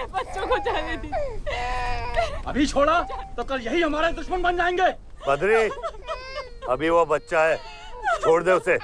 अपने बच्चों को जाने दीजिए। अभी छोड़ा तो कल यही हमारे दुश्मन बन जाएंगे। बद्री, अभी वो बच्चा है, छोड़ दे उसे।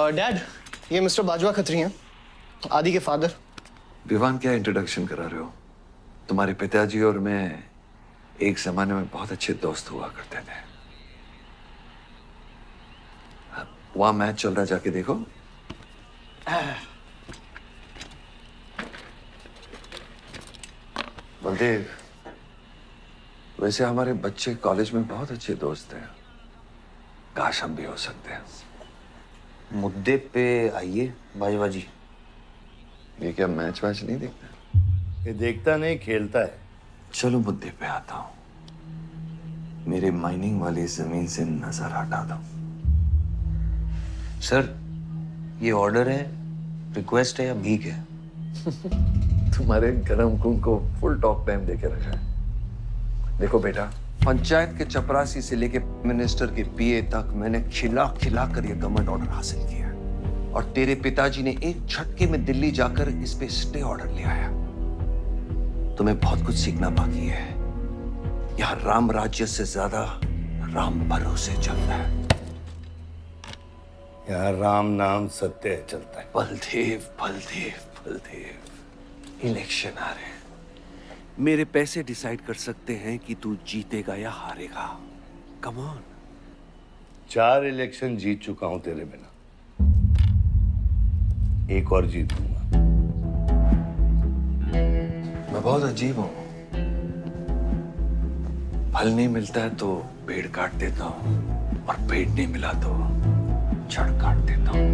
डैड, ये मिस्टर बाजवा खत्री हैं, आदि के फादर। विवान, क्या इंट्रोडक्शन करा रहे हो? तुम्हारे पिताजी और मैं एक जमाने में बहुत अच्छे दोस्त हुआ करते थे। वहां मैच चल रहा, जाके देखो। बलदेव, वैसे हमारे बच्चे कॉलेज में बहुत अच्छे दोस्त हैं। काश हम भी हो सकते हैं। मुद्दे पे आइए बाजवा जी। ये क्या मैच वैच नहीं देखता? ये देखता नहीं, खेलता है। चलो मुद्दे पे आता हूं। मेरे माइनिंग वाली जमीन से नजर हटा दो। सर, ये ऑर्डर है, रिक्वेस्ट है या भीख है? तुम्हारे गरम खून को फुल टॉक टाइम देके रखा है। देखो बेटा, पंचायत के चपरासी से लेके मिनिस्टर के पीए तक मैंने खिला खिला कर ये गवर्नमेंट ऑर्डर हासिल किया, और तेरे पिताजी ने एक झटके में दिल्ली जाकर इस पे स्टे ऑर्डर ले आया। तुम्हें बहुत कुछ सीखना बाकी है। यहाँ राम राज्य से ज्यादा राम भरोसे चलता है। यहाँ राम नाम सत्य चलता है। बलदेव, बलदेव, बलदेव, इलेक्शन आ रहे हैं। मेरे पैसे डिसाइड कर सकते हैं कि तू जीतेगा या हारेगा। Come on. 4 इलेक्शन जीत चुका हूं तेरे बिना, एक और जीतूंगा। मैं बहुत अजीब हूं। फल नहीं मिलता है तो पेड़ काट देता हूं, और पेड़ नहीं मिला तो जड़ काट देता हूं।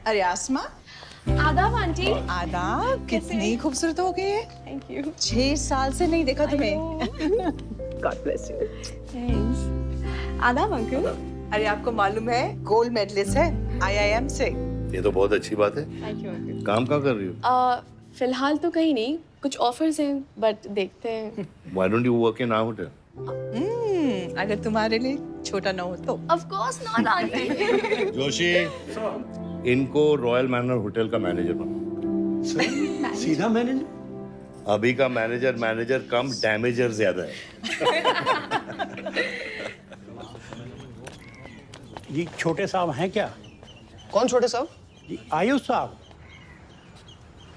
अरे आसमा, आदाब आंटी। आदाब। कितनी खूबसूरत हो गई है। Thank you. 6 साल से नहीं देखा तुम्हें। God bless you. थैंक्स। आदाब अंकल। अरे आपको मालूम है गोल्ड मेडलिस्ट है IIM से। ये तो बहुत अच्छी बात है। Thank you uncle. काम कहाँ कर रही हो? फिलहाल तो कहीं नहीं, कुछ ऑफर्स हैं, बट देखते हैं। Why don't you work in our hotel? अगर तुम्हारे लिए छोटा ना हो तो। Of course not aunty. Joshi, इनको रॉयल मैनर होटल का मैनेजर बना। सीधा मैनेजर? अभी का मैनेजर कम, डैमेजर ज्यादा है। जी छोटे साहब हैं क्या? कौन छोटे साहब? जी आयुष साहब।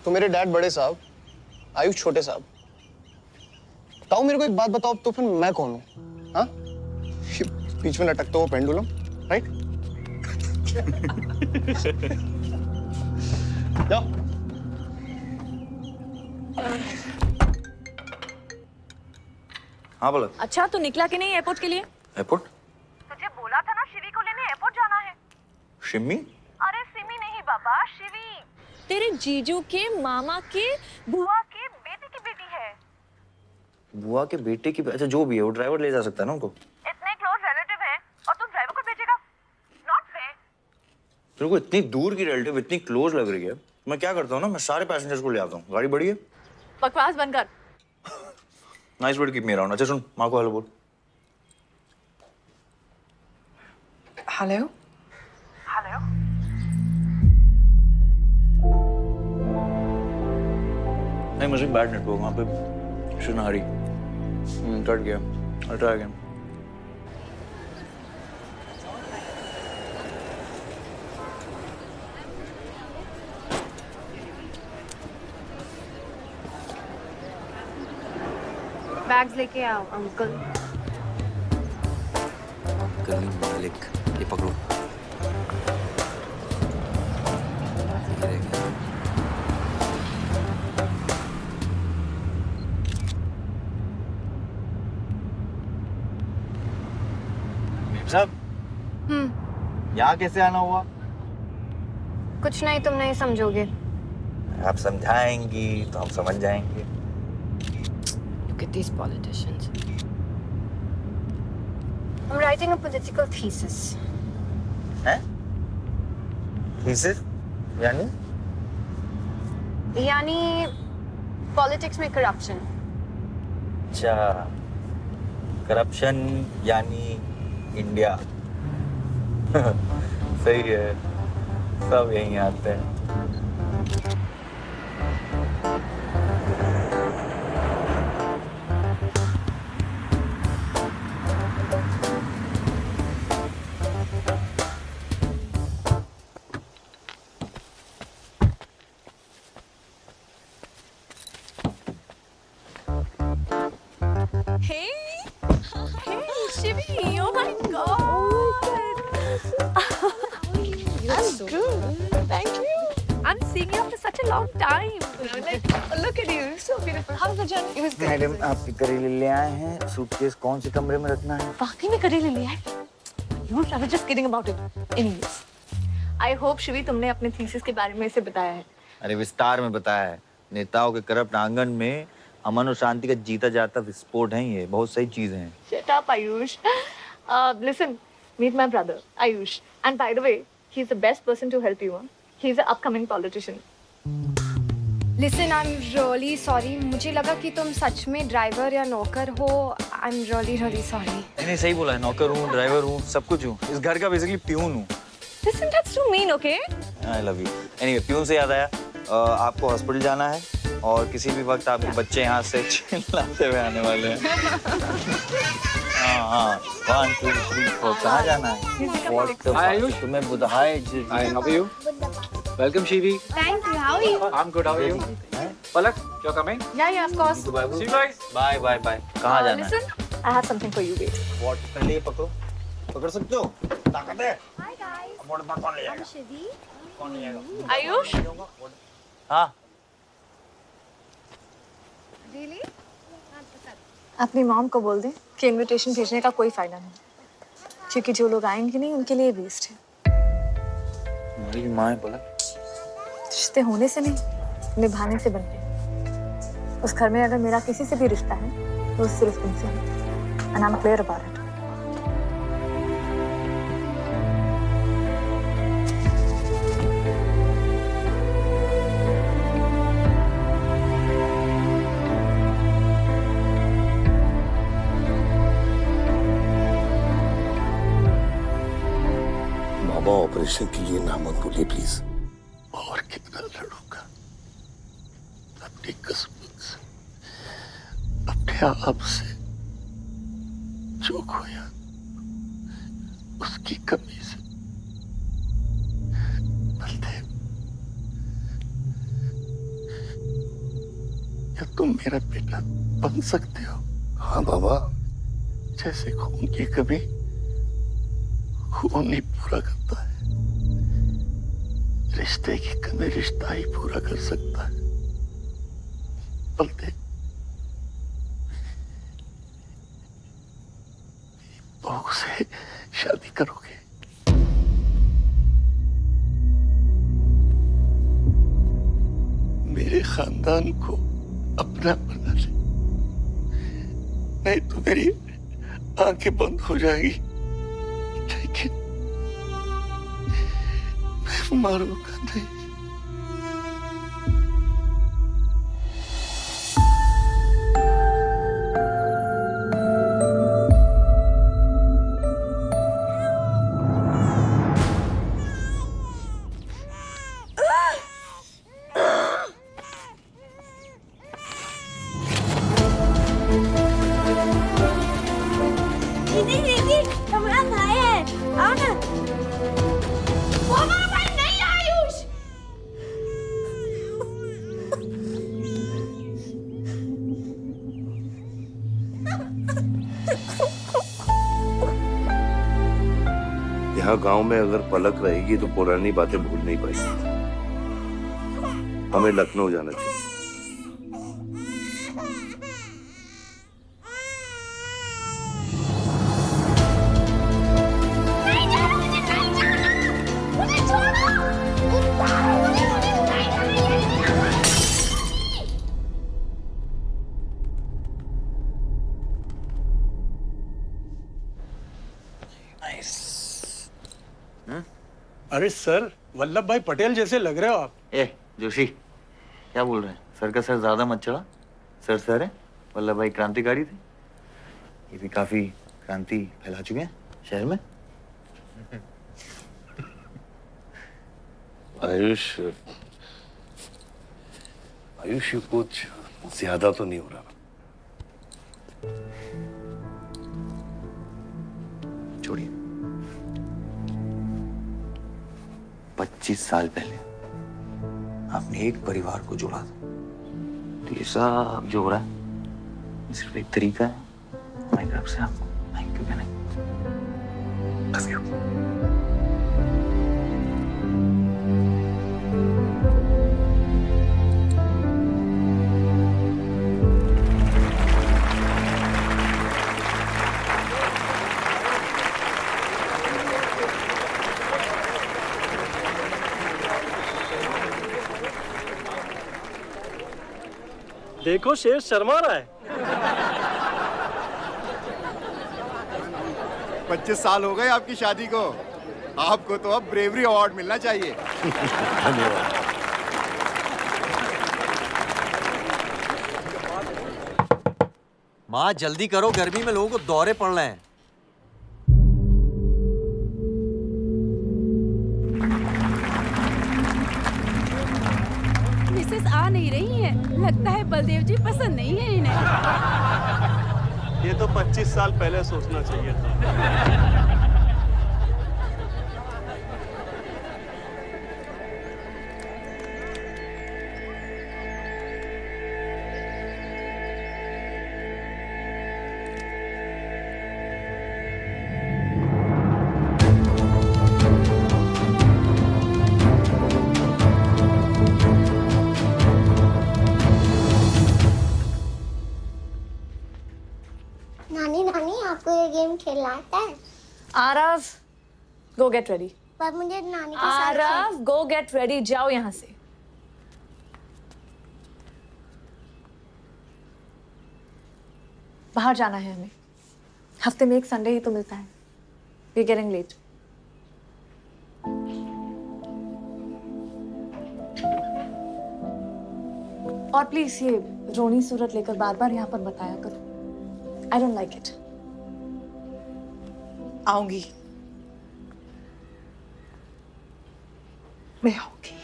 तो मेरे डैड बड़े साहब, आयुष छोटे साहब। ताऊ, मेरे को एक बात बताओ, तो फिर मैं कौन हूँ? हाँ, बीच में लटकता हुआ पेंडुलम, राइट? जाओ। हाँ बोला। अच्छा, तो निकला कि नहीं एयरपोर्ट के लिए? एयरपोर्ट? तुझे बोला था ना शिवी को लेने एयरपोर्ट जाना है। शिम्मी? अरे सिमी नहीं बाबा, शिवी। तेरे जीजू के मामा के बुआ के बेटे की बेटी है। बुआ के बेटे की? अच्छा, जो भी है, वो ड्राइवर ले जा सकता है ना उनको। इतने क्लोज रिलेटिव हैं और तुम ड्राइवर को भेजेगा? Not fair. तेरे को इतनी दूर की रिलेटिव इतनी क्लोज लग रही है। मैं क्या करता हूँ ना, मैं सारे पैसेंजर्स को ले आता हूँ। गाड़ी बड़ी है। बकवास बंद कर। Nice word, keep me around. अच्छा सुन, माँ को हेलो बोल। हेलो। हेलो। नहीं, मुझे बैड नेटवर्क वहाँ पे। Should Hari. कट गया। I'll try again. बैग्स लेके आओ अंकल। गली मालिक, ये पकड़ो। साहब, यहाँ कैसे आना हुआ? कुछ नहीं, तुम नहीं समझोगे। आप समझाएंगी तो हम समझ जाएंगे। Look at these politicians. I'm writing a political thesis. हैं? Thesis? यानी? यानी पॉलिटिक्स में करप्शन। अच्छा, करप्शन यानी इंडिया। सही है, सब यहीं आते हैं। Hey, hey, Shivi! Oh my God! I'm good. Thank you. I'm seeing you after such a long time. Like, look at you, so beautiful. How was the journey? It was good. Madam, आप करेले ले आए हैं। Suitcase कौन से कमरे में रखना है? वाकई में करेले लिया है? I was just kidding about it. Anyways, I hope Shivi तुमने अपने थीसिस के बारे में इसे बताया है। अरे विस्तार में बताया है। नेताओं के करप्ट आंगन में अमन और शांति का जीता जाता विस्फोट है ये। बहुत सही चीजें हैं। Shut up, Ayush. Listen, meet my brother, Ayush. And by the way, he's the best person to help you. He's an upcoming politician. Listen, I'm really sorry. मुझे लगा कि तुम सच में ड्राइवर या नौकर हो। I'm really sorry. नहीं, सही बोला है। नौकर हूँ, ड्राइवर हूँ, सब कुछ हूँ। इस घर का बेसिकली प्यून हूँ। Listen, that's too mean, okay? I love you. Anyway, peon से याद आया, आपको हॉस्पिटल जाना है और किसी भी वक्त आपके बच्चे यहाँ से चिल्लाते हुए आने वाले हैं। हाँ, 1, 2, 3, 4 कहाँ जाना है? आयुष, तुम्हें बुधाई। Hi, how are you? Welcome, Shivi. Thank you. How are you? I'm good. How are you? Palak, you're coming? Yeah, of course. See you guys. Bye, bye, bye. कहाँ जाना है? Listen, I have something for you, wait. What पहले ये पकड़ो। पकड़ सकते हो? ताकत है। Hi guys. वोट पर कौन ले जाएगा? I'm Shivi. कौन ले जाएगा? Ayush? हाँ। Really? अपनी मॉम को बोल दे कि इनविटेशन भेजने का कोई फायदा नहीं, क्योंकि जो लोग आएंगे नहीं उनके लिए वेस्ट है। हमारी माँ है पलक। रिश्ते होने से नहीं, निभाने से बनते हैं। उस घर में अगर मेरा किसी से भी रिश्ता है तो सिर्फ तुमसे है। And I'm clear about it. Baba, operation के लिए ना मत बोलिए प्लीज। और कितना लड़ूंगा अपनी किस्मत से, अपने आप से। जो खोया उसकी कमी से। बलदेव, क्या तुम मेरा बेटा बन सकते हो? हाँ बाबा। जैसे खून की कमी खून ही पूरा करता है, रिश्ते की कमी रिश्ता ही पूरा कर सकता है। बलदेव, बहू से शादी करोगे? मेरे खानदान को अपना बना ले, नहीं तो मेरी आंखें बंद हो जाएगी। लेकिन मैं मारूंगा नहीं। यहाँ गांव में अगर पलक रहेगी तो पुरानी बातें भूल नहीं पाएगी। हमें लखनऊ जाना चाहिए। अरे सर, वल्लभ भाई पटेल जैसे लग रहे हो आप। ए जोशी, क्या बोल रहे हैं? सर का सर ज्यादा मत चढ़ा। सर है, वल्लभ भाई क्रांतिकारी थे। ये भी काफी क्रांति फैला चुके हैं शहर में। आयुष, आयुष कुछ ज्यादा तो नहीं हो रहा? छोड़िए। 25 साल पहले आपने एक परिवार को जोड़ा था, तो ये सब जो हो रहा है सिर्फ एक तरीका है हमारी तरफ से आपको थैंक यू कहने का। Love you. देखो शेर शर्मा रहा है। 25 साल हो गए आपकी शादी को। आपको तो अब ब्रेवरी अवार्ड मिलना चाहिए। धन्यवाद। माँ जल्दी करो, गर्मी में लोगों को दौरे पड़ रहे हैं। मिसेस आ नहीं रही है। लगता है बलदेव जी पसंद नहीं है इन्हें। ये तो 25 साल पहले सोचना चाहिए था। नानी नानी आपको ये गेम खेलना आता है? आरव, गो गेट रेडी। पर मुझे नानी के साथ आरव, गो गेट रेडी, जाओ यहाँ से। बाहर जाना है हमें। हफ्ते में एक संडे ही तो मिलता है। We are getting late. और प्लीज ये रोनी सूरत लेकर बार बार यहाँ पर बताया करो। I don't like it. आऊंगी, मैं आऊंगी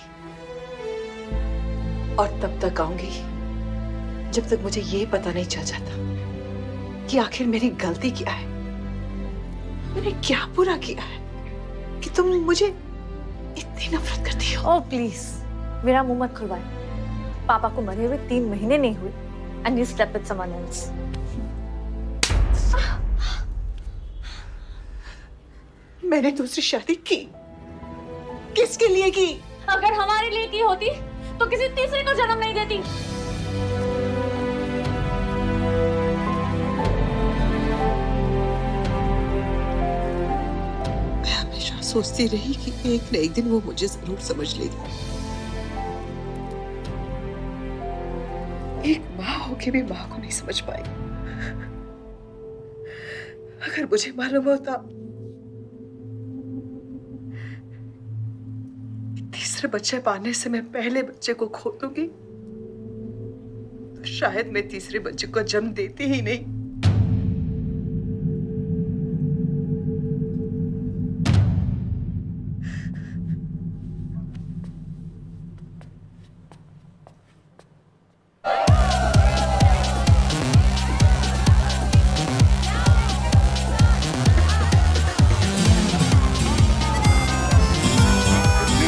और तब तक आऊंगी जब तक मुझे ये पता नहीं चल जाता कि आखिर मेरी गलती क्या है। मैंने क्या बुरा किया है कि तुम मुझे इतनी नफरत करती हो। ओह प्लीज, मेरा मुंह मत खुलवाए। पापा को मरे हुए 3 महीने नहीं हुए and you slept with someone else. मैंने दूसरी शादी की। किसके लिए की? अगर हमारे लिए की होती तो किसी तीसरे को जन्म नहीं देती। मैं हमेशा सोचती रही कि एक न एक दिन वो मुझे जरूर समझ लेगी। एक माँ होके भी माँ को नहीं समझ पाई। अगर मुझे मालूम होता तीसरे बच्चे पाने से मैं पहले बच्चे को खो दूंगी तो शायद मैं तीसरे बच्चे को जन्म देती ही नहीं।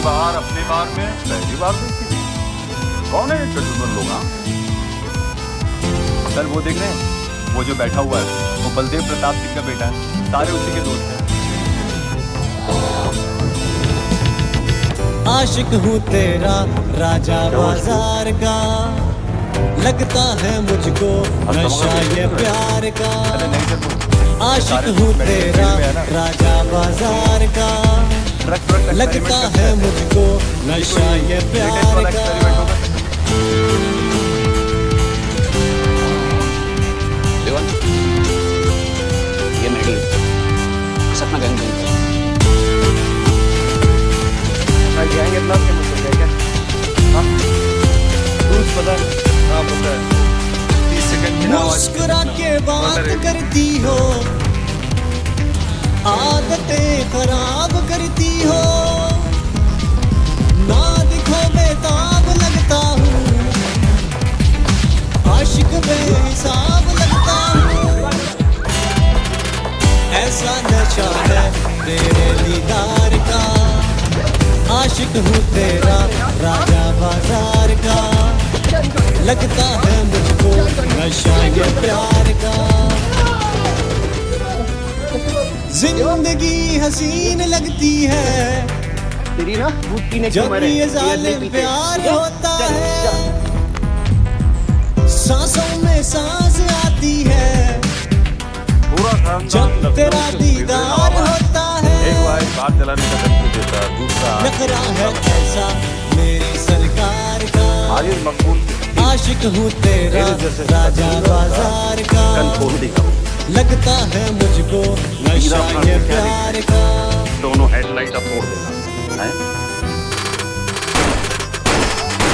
बाहर अपने बार में पहली बार देखी थी। कौन है ये चटुर्मन लोग? सर वो देख रहे हैं, वो जो बैठा हुआ है वो बलदेव प्रताप सिंह का बेटा है। सारे उसी के दोस्त हैं। आशिक हूँ तेरा राजा बाजार का, लगता है मुझको नशा ये प्यार का। आशिक हूँ तेरा राजा बाजार का, लगता है मुझको नशा ये प्यार का। ये मेडल सपना गंगा जाएंगे इतना के मुझे क्या हाँ रूल्स पता है हाँ पता है 30 सेकंड की आवाज मुस्कुरा के बात करती हो, आदतें खराब करती हो, ना दिखो बेताब लगता हूँ, आशिक बेहिसाब लगता हूँ। ऐसा नशा है तेरे दीदार का, आशिक हूँ तेरा राजा बाजार का, लगता है मुझको नशा ये प्यार का। जिंदगी हसीन लगती है तेरी ना दूध पीने की जब उम्र है, ये जालिम प्यार होता है, सांसों में सांस आती है जब तेरा दीदार होता है। एक भाई बात चलाने का धमकी देता है, दूसरा नखरा है ऐसा मेरी सरकार का, मकबूल आशिक हूँ तेरा राजा बाजार का, लगता है मुझको नशा ये प्यार का। दोनों हेडलाइट अब फोड़ देना है।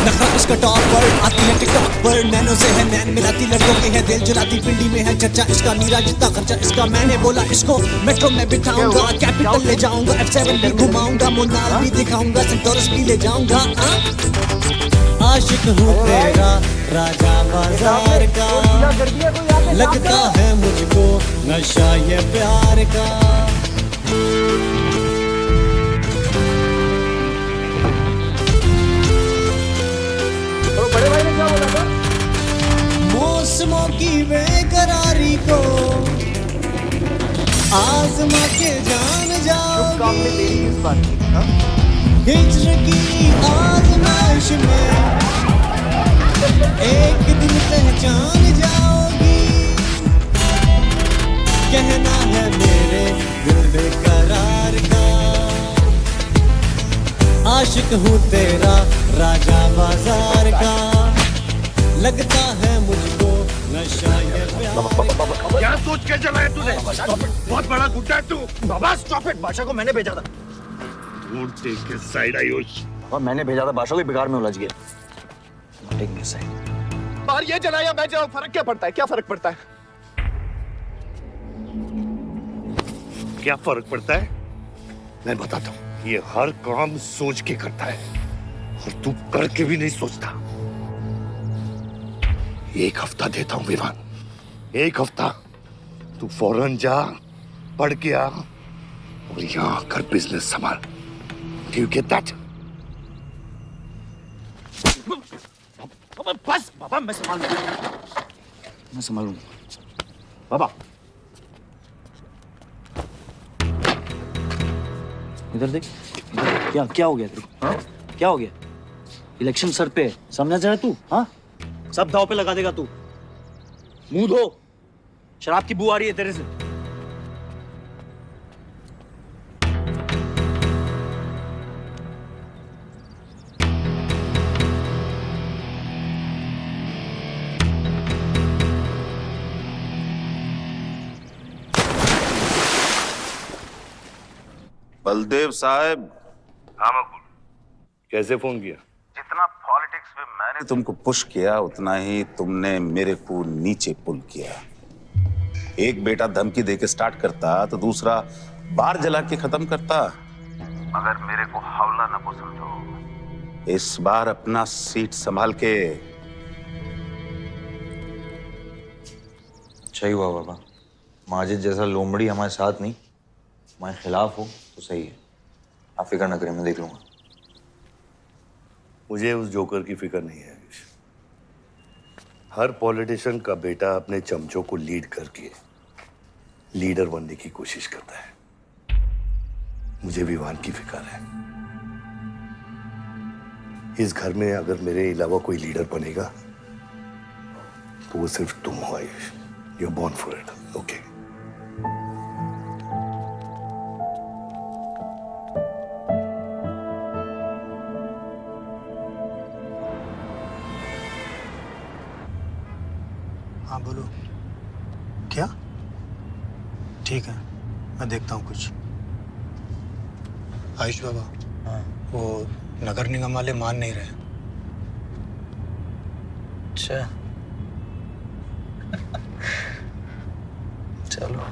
नखरा इसका टॉप पर आती है टिकटॉक पर, नैनो से है नैन मिलाती, लड़कों के है दिल जलाती, पिंडी में है चर्चा इसका, नीरा जितना खर्चा इसका। मैंने बोला इसको मेट्रो में बिठाऊंगा, कैपिटल ले जाऊंगा, F7 भी घुमाऊंगा, मोनाल भी दिखाऊंगा, सेंटोरस भी ले जाऊंगा। आशिक हूँ तेरा राजा बाजार का, लगता है मुझको नशा ये प्यार का। बड़े भाई ने क्या बोला था? मौसमों की बेकरारी को आजमा के जान जाओगी, हिज्र की आजमाइश में एक दिन पहचान जाओगी। कहना है मेरे दिल बेकरार का, आशिक हूँ तेरा राजा बाजार का, लगता है मुझको नशा ये प्यार। क्या सोच के चला है तूने? बहुत बड़ा गुड्डा है तू। बाबा स्टॉप इट, बादशाह को मैंने भेजा था। Take his side Ayush. और मैंने भेजा था, बादशाह को बिगाड़ में उलझ गया। Take his side. बाहर ये जला या मैं जलाऊं, फर्क क्या पड़ता है? क्या फर्क पड़ता है? क्या फर्क पड़ता है? मैं बताता हूँ। ये हर काम सोच के करता है और तू करके भी नहीं सोचता। एक हफ्ता देता हूं विवान, एक हफ्ता। तू फौरन जा, पढ़ के आ और यहां आकर बिजनेस संभाल। Do you get that? बस बाबा, मैं संभालूंगा। बाबा इधर देख, क्या क्या हो गया तेरे को? हाँ? क्या हो गया? इलेक्शन सर पे, समझा जा रहा तू? हाँ, सब दाव पे लगा देगा तू। मुंह धो, शराब की बू आ रही है तेरे से। बलदेव साहब। हाँ मकबूल, कैसे फोन किया? जितना पॉलिटिक्स में मैंने तुमको पुश किया उतना ही तुमने मेरे को नीचे पुल किया। एक बेटा धमकी देके स्टार्ट करता तो दूसरा बार जला के खत्म करता। मगर मेरे को हौला न को समझो। इस बार अपना सीट संभाल के। सही हुआ बाबा, माजिद जैसा लोमड़ी हमारे साथ नहीं, हमारे खिलाफ हो तो सही है। आप फिक्र न करें, मैं देख लूंगा। मुझे उस जोकर की फिक्र नहीं है। हर पॉलिटिशियन का बेटा अपने चमचों को लीड करके लीडर बनने की कोशिश करता है। मुझे विवान की फिक्र है। इस घर में अगर मेरे अलावा कोई लीडर बनेगा तो वो सिर्फ तुम हो Ayush. You are born for it, okay? हाँ बोलो। क्या? ठीक है, मैं देखता हूँ कुछ। आयुष बाबा, हाँ, वो नगर निगम वाले मान नहीं रहे। अच्छा चलो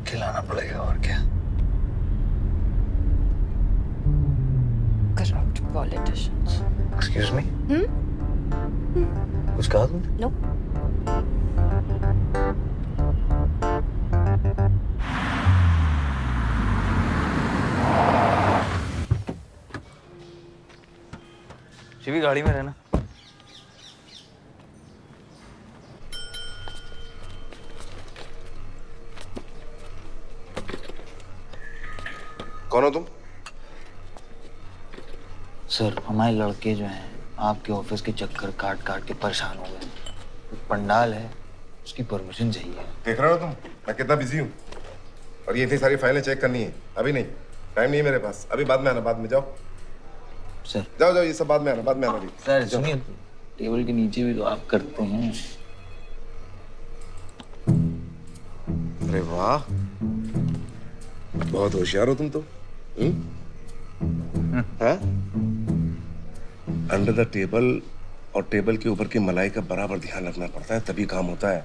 खिलाना पड़ेगा और क्या। Corrupt politicians. एक्सक्यूज मी, कुछ कहा तुमने? No. शिवी गाड़ी में रहना। कौन हो तुम? सर, हमारे लड़के जो हैं आपके ऑफिस के चक्कर काट काट के परेशान हो गए। एक पंडाल है, उसकी परमिशन चाहिए। देख रहे हो तुम मैं कितना बिजी हूँ, और ये इतनी सारी फाइलें चेक करनी है। अभी नहीं, टाइम नहीं है मेरे पास। अभी बाद में आना, बाद में जाओ। सर जाओ जाओ, ये सब बाद में आना, बाद में आना। सर सुनिए, टेबल के नीचे भी तो आप करते हैं। अरे वाह, बहुत होशियार हो तुम तो। अंडर द टेबल और टेबल के ऊपर की मलाई का बराबर ध्यान रखना पड़ता है, तभी काम होता है।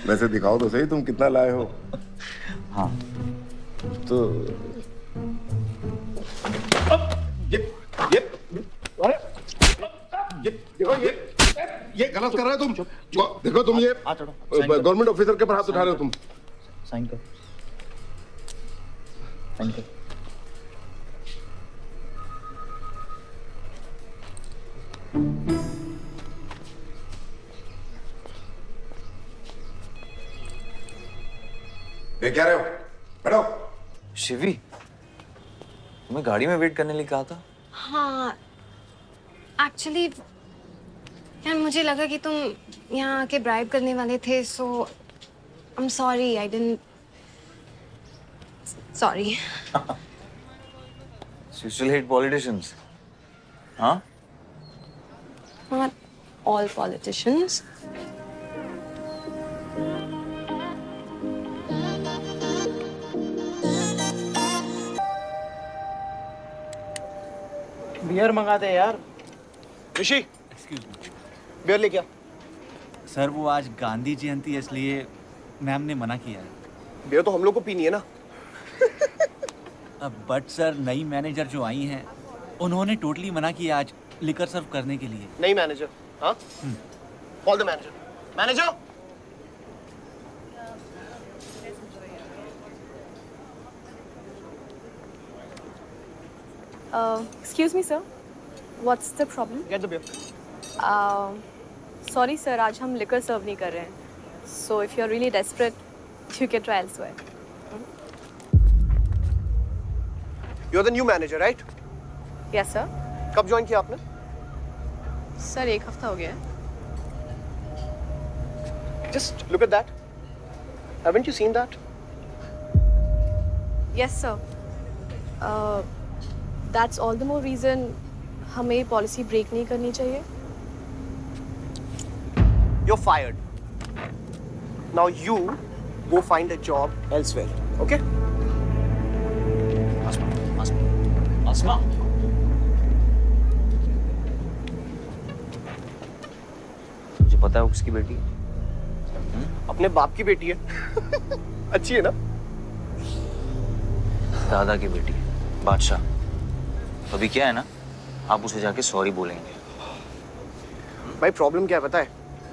वैसे दिखाओ तो सही तुम कितना लाए हो। हाँ तो ये गलत कर रहे हो तुम। देखो तुम ये गवर्नमेंट ऑफिसर के ऊपर हाथ उठा रहे हो तुम। साइन कर, साइन कर। ये क्या रहे हो? बैठो। शिवी, तुम्हें गाड़ी में वेट करने लिए कहा था। हाँ, एक्चुअली यार मुझे लगा कि तुम यहाँ आके ब्राइब करने वाले थे, so I am sorry, I didn't, sorry. You still hate politicians, huh? Not all politicians. Beer मंगा दे यार। ऋषि, एक्सक्यूज मी बियर ले क्या? सर, वो आज गांधी जयंती है इसलिए मैम ने मना किया है। बियर तो हम लोग को पीनी है ना। बट सर, नई मैनेजर जो आई हैं उन्होंने टोटली मना किया आज लिकर सर्व करने के लिए। नई मैनेजर? हाँ, call the manager. Manager, excuse me sir, what's the problem? Get the beer. Sorry sir, आज हम लिकर सर्व नहीं कर रहे हैं, so if you are really desperate you can try elsewhere. You are the new manager, right? Yes sir. कब join किया आपने? Sir 1 हफ्ता हो गया है। Just look at that. Haven't you seen that? Yes sir. That's all the more reason हमें policy break नहीं करनी चाहिए। You're fired. Now you go find a job elsewhere. Okay? आसमा, मुझे पता है वो किसकी बेटी है। अपने बाप की बेटी है। अच्छी है ना? दादा की बेटी है, बादशाह। तो अभी क्या है ना, आप उसे जाके सॉरी बोलेंगे। भाई प्रॉब्लम क्या है पता है?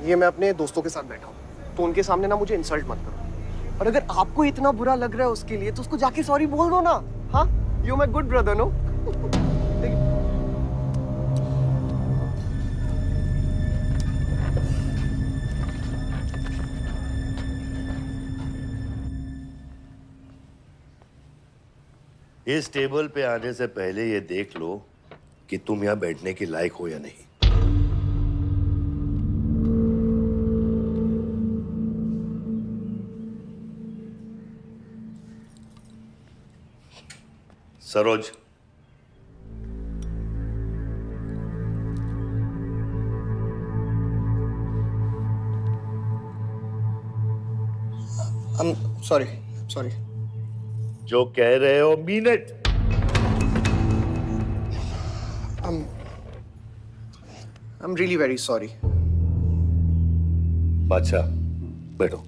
ये मैं अपने दोस्तों के साथ बैठा हूँ, तो उनके सामने ना मुझे इंसल्ट मत करो। और अगर आपको इतना बुरा लग रहा है उसके लिए, तो उसको जाके सॉरी बोल दो ना। हाँ, you my good brother, no? इस टेबल पे आने से पहले ये देख लो कि तुम यहाँ बैठने के लायक हो या नहीं। सरोज, सॉरी। जो कह रहे हो mean it. I'm really very sorry. बादशाह, बैठो।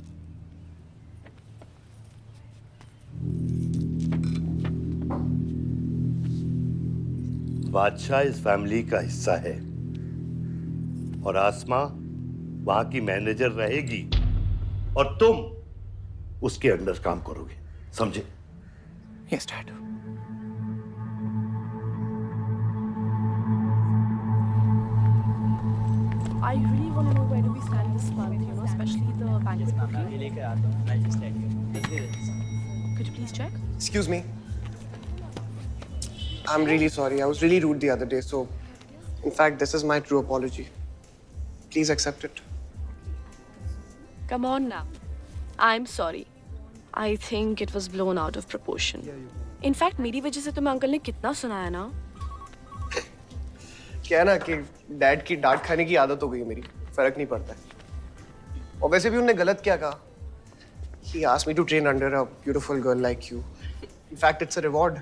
बादशाह इस फैमिली का हिस्सा है और आसमा वहां की मैनेजर रहेगी और तुम उसके अंडर काम करोगे, समझे? Yes, Dad. I really want to know where do we stand this month, you know, especially the banquet booking. Could you please check? Excuse me. I'm really sorry. I was really rude the other day, so in fact, this is my true apology. Please accept it. Come on now. I'm sorry. I think it was blown out of proportion. In fact, मेरी वजह से तुम्हें uncle ने कितना सुनाया ना? क्या है ना कि डैड की डांट खाने की आदत हो गई है मेरी, फर्क नहीं पड़ता है। और वैसे भी उन्होंने गलत क्या कहा? He asked me to train under a beautiful girl like you. In fact, it's a reward.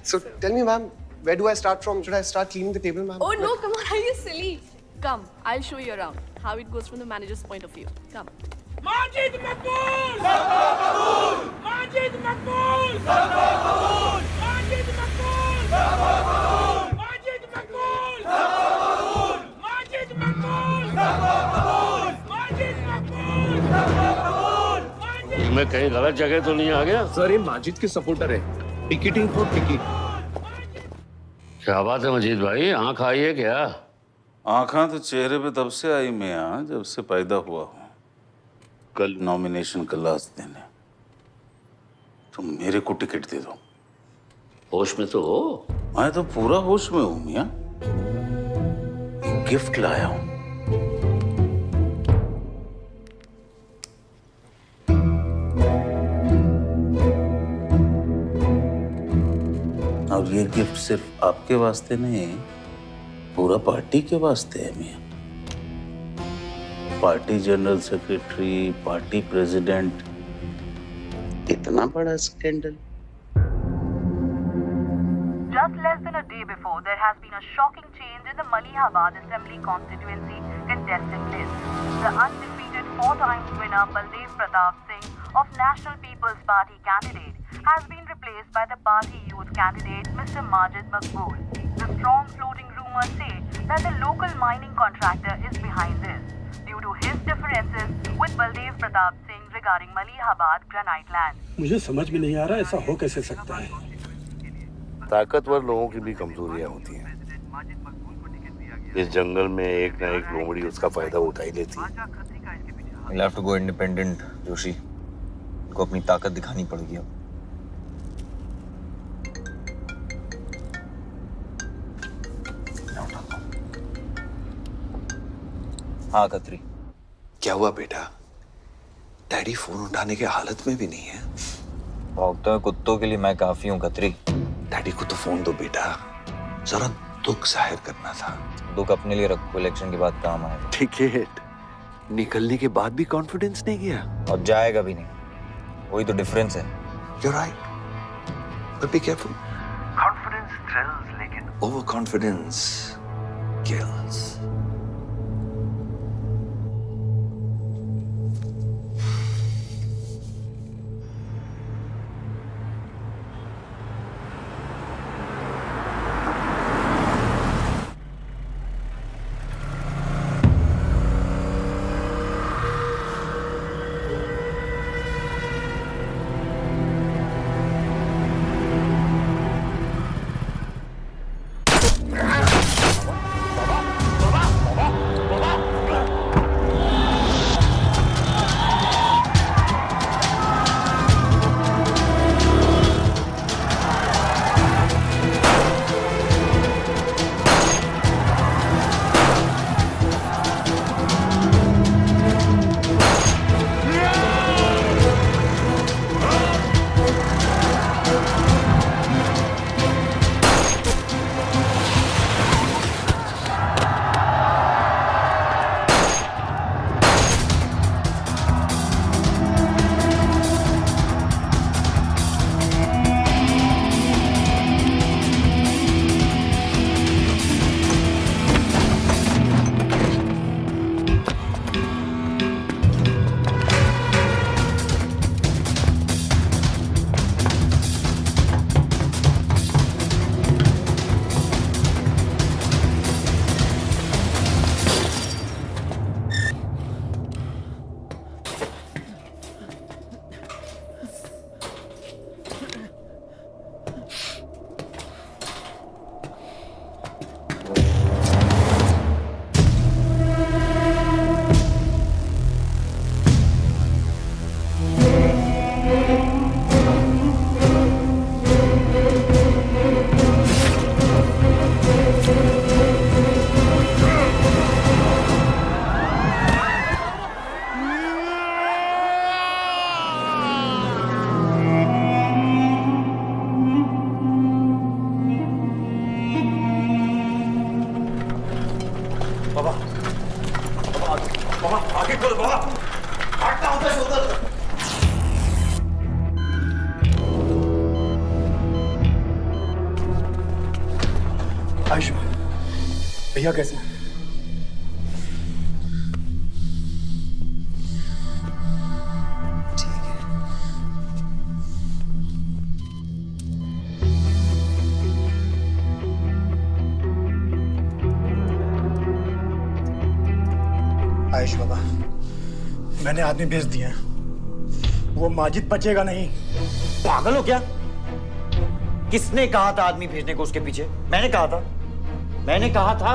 So tell me, ma'am, where do I start from? Should I start cleaning the table, ma'am? Oh no, come on, are you silly? Come, I'll show you around how it goes from the manager's point of view. Come. Majid मकबूल! मकबूल! माजिद मकबूल! मकबूल! माजिद मकबूल! मकबूल! माजिद मकबूल! मकबूल! माजिद मकबूल! मकबूल! माजिद मकबूल! मकबूल! मैं कहीं गलत जगह तो नहीं आ गया? Sir, ये माजिद के supporter है। Ticketing for ticket. क्या बात है मजीद भाई, आंख आई है क्या? आंखें तो चेहरे पे तब से आई मियां जब से पैदा हुआ हूं। कल नॉमिनेशन का लास्ट दिन है, तुम मेरे को टिकट दे दो। होश में तो हो? मैं तो पूरा होश में हूं मियां। गिफ्ट लाया हूं। और ये गिफ्ट सिर्फ आपके वास्ते नहीं, पूरा पार्टी के वास्ते है मियां। Party general secretary, party president, इतना बड़ा scandal. Just less than a day before, there has been a shocking change in the Malihabad Assembly constituency contestant list. The undefeated 4 times winner Baldev Pratap Singh of National People's Party candidate has been replaced by the party youth candidate Mr. Majid Maqbool. The strong floating rumors say that the local mining contractor is behind this due to his differences with Baldev Pratap Singh regarding Malihabad granite land. मुझे समझ में नहीं आ रहा ऐसा हो कैसे सकता है। ताकतवर लोगों की भी कमजोरियां होती हैं। इस जंगल में एक ना एक लोमड़ी उसका फायदा उठा ही लेती है। You'll have to go independent, Joshi. को अपनी ताकत दिखानी पड़ेगी अब। हाँ खत्री। क्या हुआ बेटा? डैडी फोन उठाने के हालत में भी नहीं है। भौंकते हुए कुत्तों के लिए मैं काफी हूँ खत्री। डैडी को तो फोन दो बेटा, जरा दुख जाहिर करना था। दुख अपने लिए रखो, इलेक्शन के बाद काम आएगा। टिकट निकलने के बाद भी कॉन्फिडेंस नहीं गया और जाएगा भी नहीं, वही तो डिफरेंस है। You're right, but be careful. Confidence thrills, लेकिन overconfidence kills. बाबा बाबा बाबा आगे खोलो बाबा, हटना उधर से उधर। आयुष भैया कैसे? आयुष बाबा, मैंने आदमी भेज दिए हैं, वो माजिद बचेगा नहीं। पागल हो क्या? किसने कहा था आदमी भेजने को उसके पीछे? मैंने कहा था, मैंने कहा था।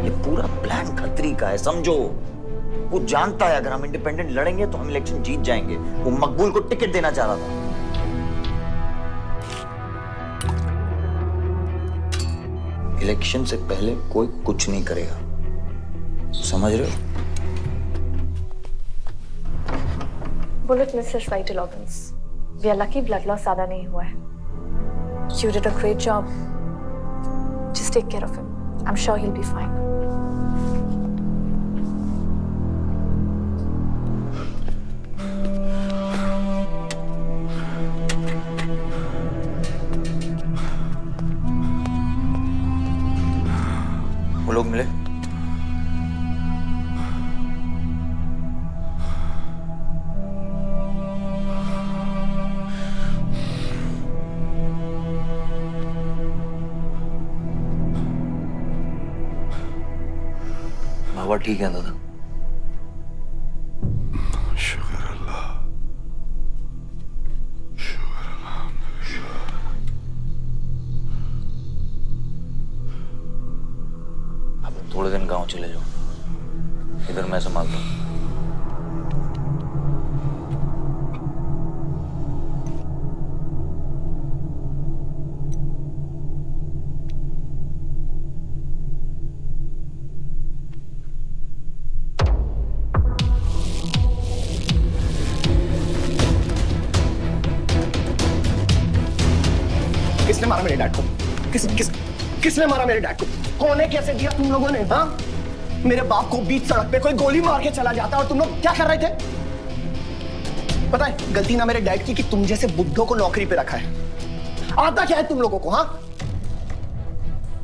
ये पूरा प्लान खतरी का है, समझो। वो जानता है अगर हम इंडिपेंडेंट लड़ेंगे तो हम इलेक्शन जीत जाएंगे। वो मकबूल को टिकट देना चाह रहा था। इलेक्शन से पहले कोई कुछ नहीं करेगा, समझ रहे हो? Bullet misses vital organs. We are lucky blood loss ज्यादा नहीं हुआ है। You did a great job. Just take care of him. I'm sure he'll be fine. वो लोग मिले? बाबा ठीक है दादा? शुक्र अल्लाह, शुक्र अल्लाह। अब थोड़े दिन गांव चले जाओ, इधर मैं संभालता हूँ। किसने मारा मेरे डैड को? किसने मारा मेरे डैड को? कौन है? कैसे दिया तुम लोगों ने? हाँ, मेरे बाप को बीच सड़क पे कोई गोली मार के चला जाता और तुम लोग क्या कर रहे थे? पता है गलती ना मेरे डैड की कि तुम जैसे बुड्ढों को नौकरी पे रखा है। आता क्या है तुम लोगों को? हाँ,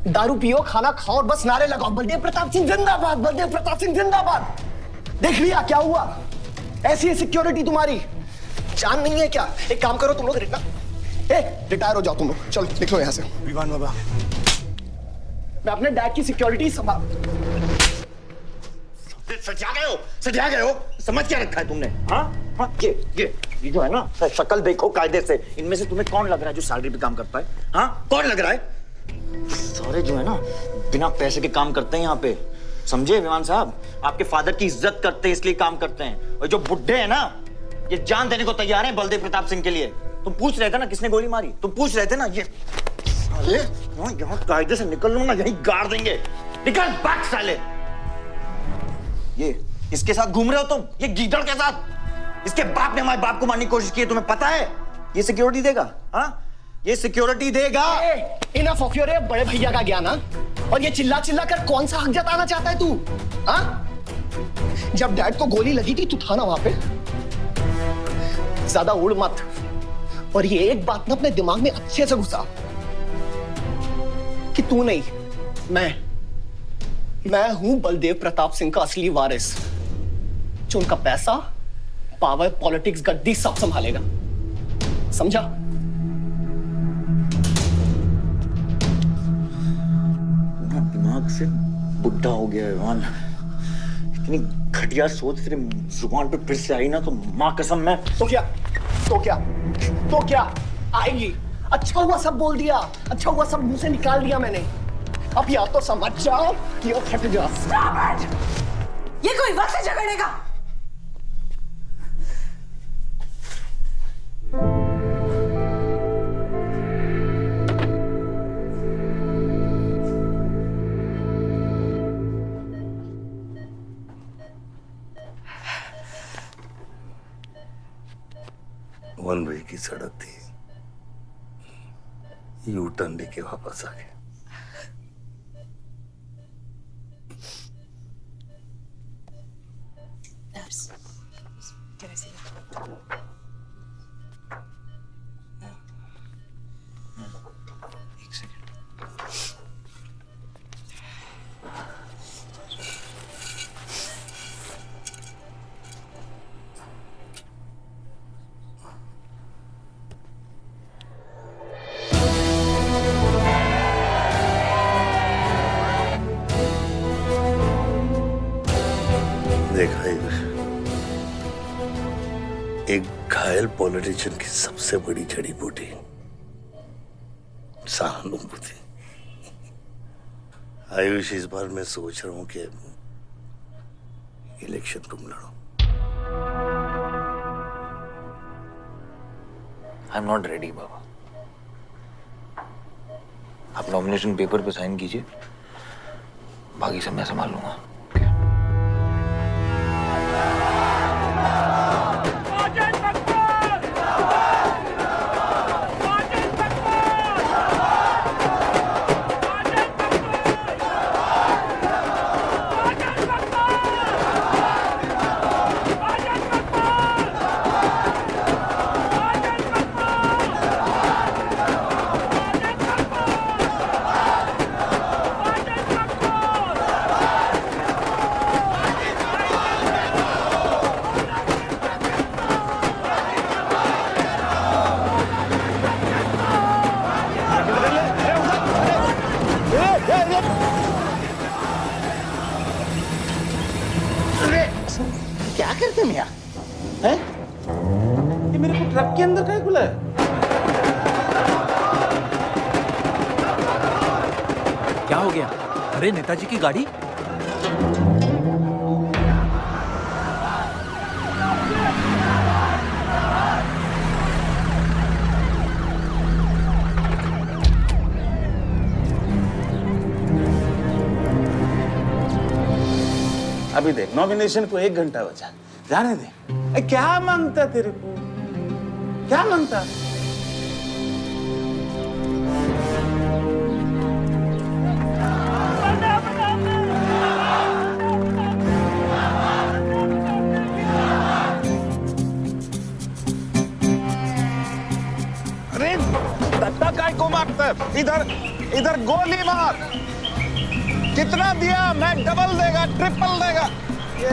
दारू पियो, खाना खाओ और बस नारे लगाओ, बलदेव प्रताप सिंह जिंदाबाद, बलदेव प्रताप सिंह जिंदाबाद। देख लिया क्या हुआ? ऐसी है सिक्योरिटी तुम्हारी? जान नहीं है क्या? एक काम करो तुम लोग, रिटायर हो जाओ तुम लोग, चलो निकलो यहाँ से। विवान बाबा, मैं अपने डैड की सिक्योरिटी संभाल। सजा गए हो, समझ क्या रखा है तुमने? हाँ, ये जो है ना, शक्ल देखो कायदे से। इनमें से तुम्हें कौन लग रहा है जो सैलरी पे काम करता है? हाँ, कौन लग रहा है? सारे जो है ना बिना पैसे के काम करते हैं यहाँ पे, समझे विमान साहब? आपके फादर की इज्जत करते हैं इसलिए काम करते हैं। और जो बुड्ढे हैं ना, ये जान देने को तैयार हैं बलदेव प्रताप सिंह के लिए। तुम पूछ रहे थे ना किसने गोली मारी? तुम पूछ रहे थे ना? ये साले यहाँ कायदे से निकल लूंगा, यहीं गाड़ देंगे। निकल भाग साले। ये इसके साथ घूम रहे हो तुम, ये गीदड़ के साथ। इसके बाप ने हमारे बाप को मारने की कोशिश की है, तुम्हें पता है? ये सिक्योरिटी देगा? हाँ, ये सिक्योरिटी देगा। इनफ ऑफ योर बड़े भैया का ज्ञान। और ये चिल्ला चिल्ला कर कौन सा हक जताना चाहता है तू? हाँ, जब डैड को गोली लगी थी तू था ना वहां पे? ज्यादा उड़ मत। और ये एक बात ना अपने दिमाग में अच्छे से घुसा कि तू नहीं, मैं हूं बलदेव प्रताप सिंह का असली वारिस, जो उनका पैसा, पावर, पॉलिटिक्स, गद्दी सब संभालेगा। समझा? दिमाग से बुढ़ा हो गया है विमान। इतनी घटिया सोच तेरे जुबान पे फिर से आई ना तो मां कसम मैं। तो क्या आएगी? अच्छा हुआ सब बोल दिया, अच्छा हुआ सब मुंह से निकाल दिया मैंने। अब या तो समझ जाओ कि वो फट जा। ये कोई वक्त है झगड़ने का? वन वे की सड़क थी, यू टर्न लेके वापस आ गए। देखा एक घायल पॉलिटिशियन की सबसे बड़ी जड़ी बूटी सहानुभूति। आयुष, इस बार मैं सोच रहा हूं कि इलेक्शन तुम लड़ो। आई एम नॉट रेडी बाबा। आप नॉमिनेशन पेपर पे साइन कीजिए, बाकी सब मैं संभाल लूंगा। क्या करते मियां? हैं? ये मेरे को ट्रक के अंदर क्या खुला है? क्या हो गया? अरे नेताजी की गाड़ी। अभी देख, नॉमिनेशन को 1 घंटा बचा, जाने दे। क्या मांगता तेरे को? क्या मांगता? अरे दत्ता काय को मारता है? इधर गोली मार। कितना दिया? मैं डबल देगा, ट्रिपल देगा। ये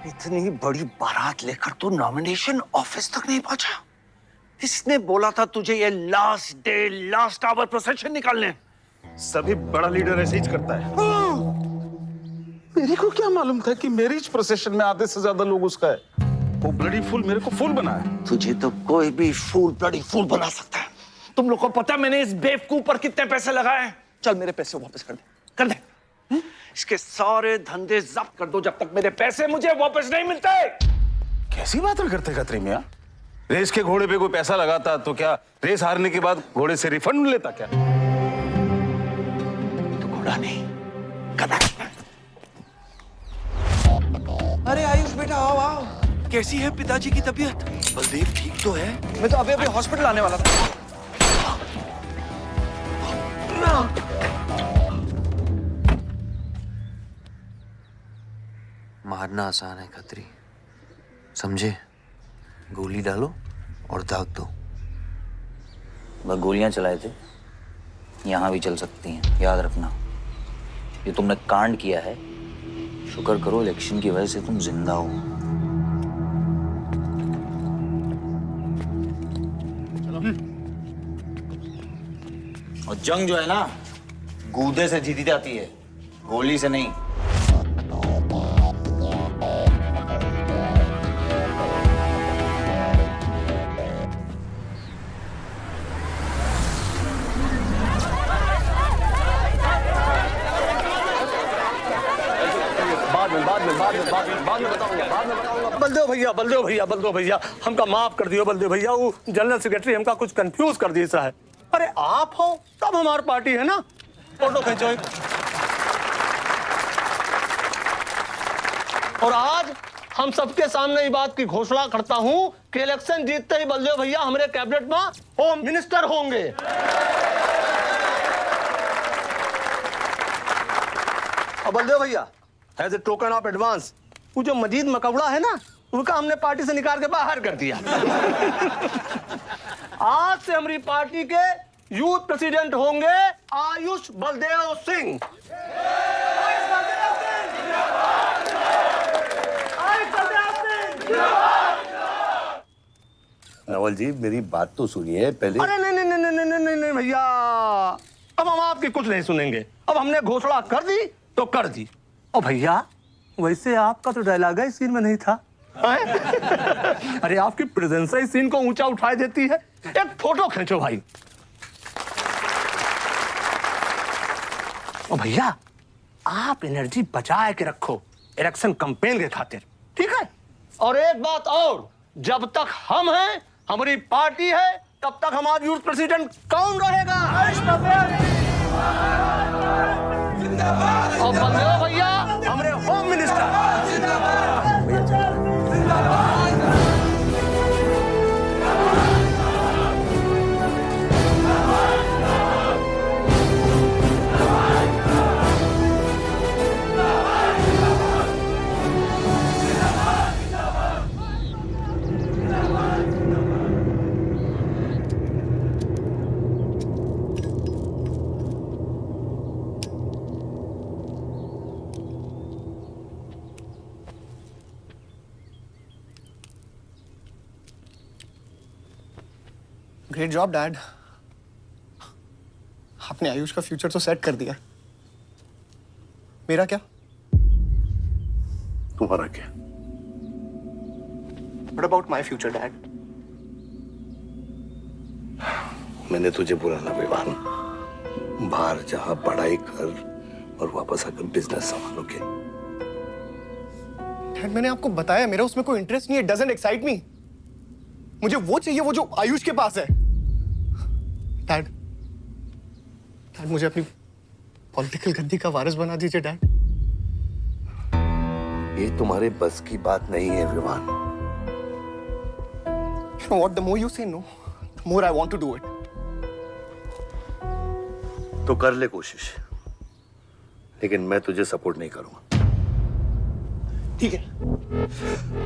इतनी बड़ी बारात लेकर तू नॉमिनेशन ऑफिस तक नहीं पहुंचा। इसने बोला था तुझे ये last day last hour procession निकालने। सभी बड़ा लीडर ऐसे ही करता है। मेरे को क्या मालूम था कि मैरिज प्रोसेशन में आधे से ज्यादा लोग उसका है। वो ब्लडी फूल मेरे को फूल बना है। तुझे तो कोई भी फूल ब्लडी फूल बना सकता है। तुम लोग को पता मैंने इस बेवकूफ पर कितने पैसे लगाए हैं? चल मेरे पैसे वापस कर दे, कर दे। इसके सारे धंधे जब्त कर दो जब तक मेरे पैसे मुझे वापस नहीं मिलते। कैसी बातें करते खतरे मियां? रेस के घोड़े पे कोई पैसा लगाता तो क्या रेस हारने के बाद घोड़े से रिफंड लेता क्या? तो घोड़ा नहीं, गधा। अरे आयुष बेटा, आओ आओ। कैसी है पिताजी की तबीयत? बलदेव ठीक तो है? मैं तो अभी हॉस्पिटल आने वाला था। मारना आसान है खत्री, समझे? गोली डालो और दाग दो। वह गोलियां चलाए थे, यहां भी चल सकती हैं, याद रखना। ये तुमने कांड किया है, शुक्र करो इलेक्शन की वजह से तुम जिंदा हो। और जंग जो है ना, गूदे से जीती जाती है, गोली से नहीं। बलदेव भैया हमका माफ कर दियो। बलदेव भैया वो जनरल सेक्रेटरी हमका कुछ कंफ्यूज कर दिया सा है। अरे आप हो तब हमारी पार्टी है ना। फोटो खींचो। और आज हम सबके सामने ये बात की घोषणा करता हूं कि इलेक्शन जीतते ही बलदेव भैया हमारे कैबिनेट में होम मिनिस्टर होंगे। और बलदेव भैया as a token of advance वो जो मजीद मकौड़ा है ना, उनका हमने पार्टी से निकाल के बाहर कर दिया। आज से हमारी पार्टी के यूथ प्रेसिडेंट होंगे आयुष बलदेव सिंह। रावल जी मेरी बात तो सुनिए पहले। अरे नहीं नहीं नहीं नहीं नहीं नहीं नहीं भैया, अब हम आपकी कुछ नहीं सुनेंगे। अब हमने घोषणा कर दी तो कर दी। और भैया वैसे आपका तो डायलॉग इस सीन में नहीं था। अरे आपकी प्रेजेंस इस सीन को ऊंचा उठा देती है। एक फोटो खींचो भाई। और भैया आप एनर्जी बचा के रखो इलेक्शन कैंपेन के खातिर, ठीक है? और एक बात और, जब तक हम हैं, हमारी पार्टी है, तब तक हमारा यूथ प्रेसिडेंट कौन रहेगा? और बंदे हो भैया हमारे home minister. Great job dad, आपने आयुष का फ्यूचर तो सेट कर दिया। मेरा क्या? तुम्हारा क्या? What about my future, Dad? मैंने तुझे बोला ना विवान, बाहर जहां पढ़ाई कर और वापस आकर बिजनेस संभालोगे। डैड मैंने आपको बताया मेरा उसमें कोई इंटरेस्ट नहीं है। Doesn't excite me. मुझे वो चाहिए वो जो आयुष के पास है। डैड मुझे अपनी पॉलिटिकल गद्दी का वारिस बना दीजिए डैड। ये तुम्हारे बस की बात नहीं है Vivaan. You know what? The more you say no, the more I want to do it. तो कर ले कोशिश, लेकिन मैं तुझे सपोर्ट नहीं करूंगा। ठीक है,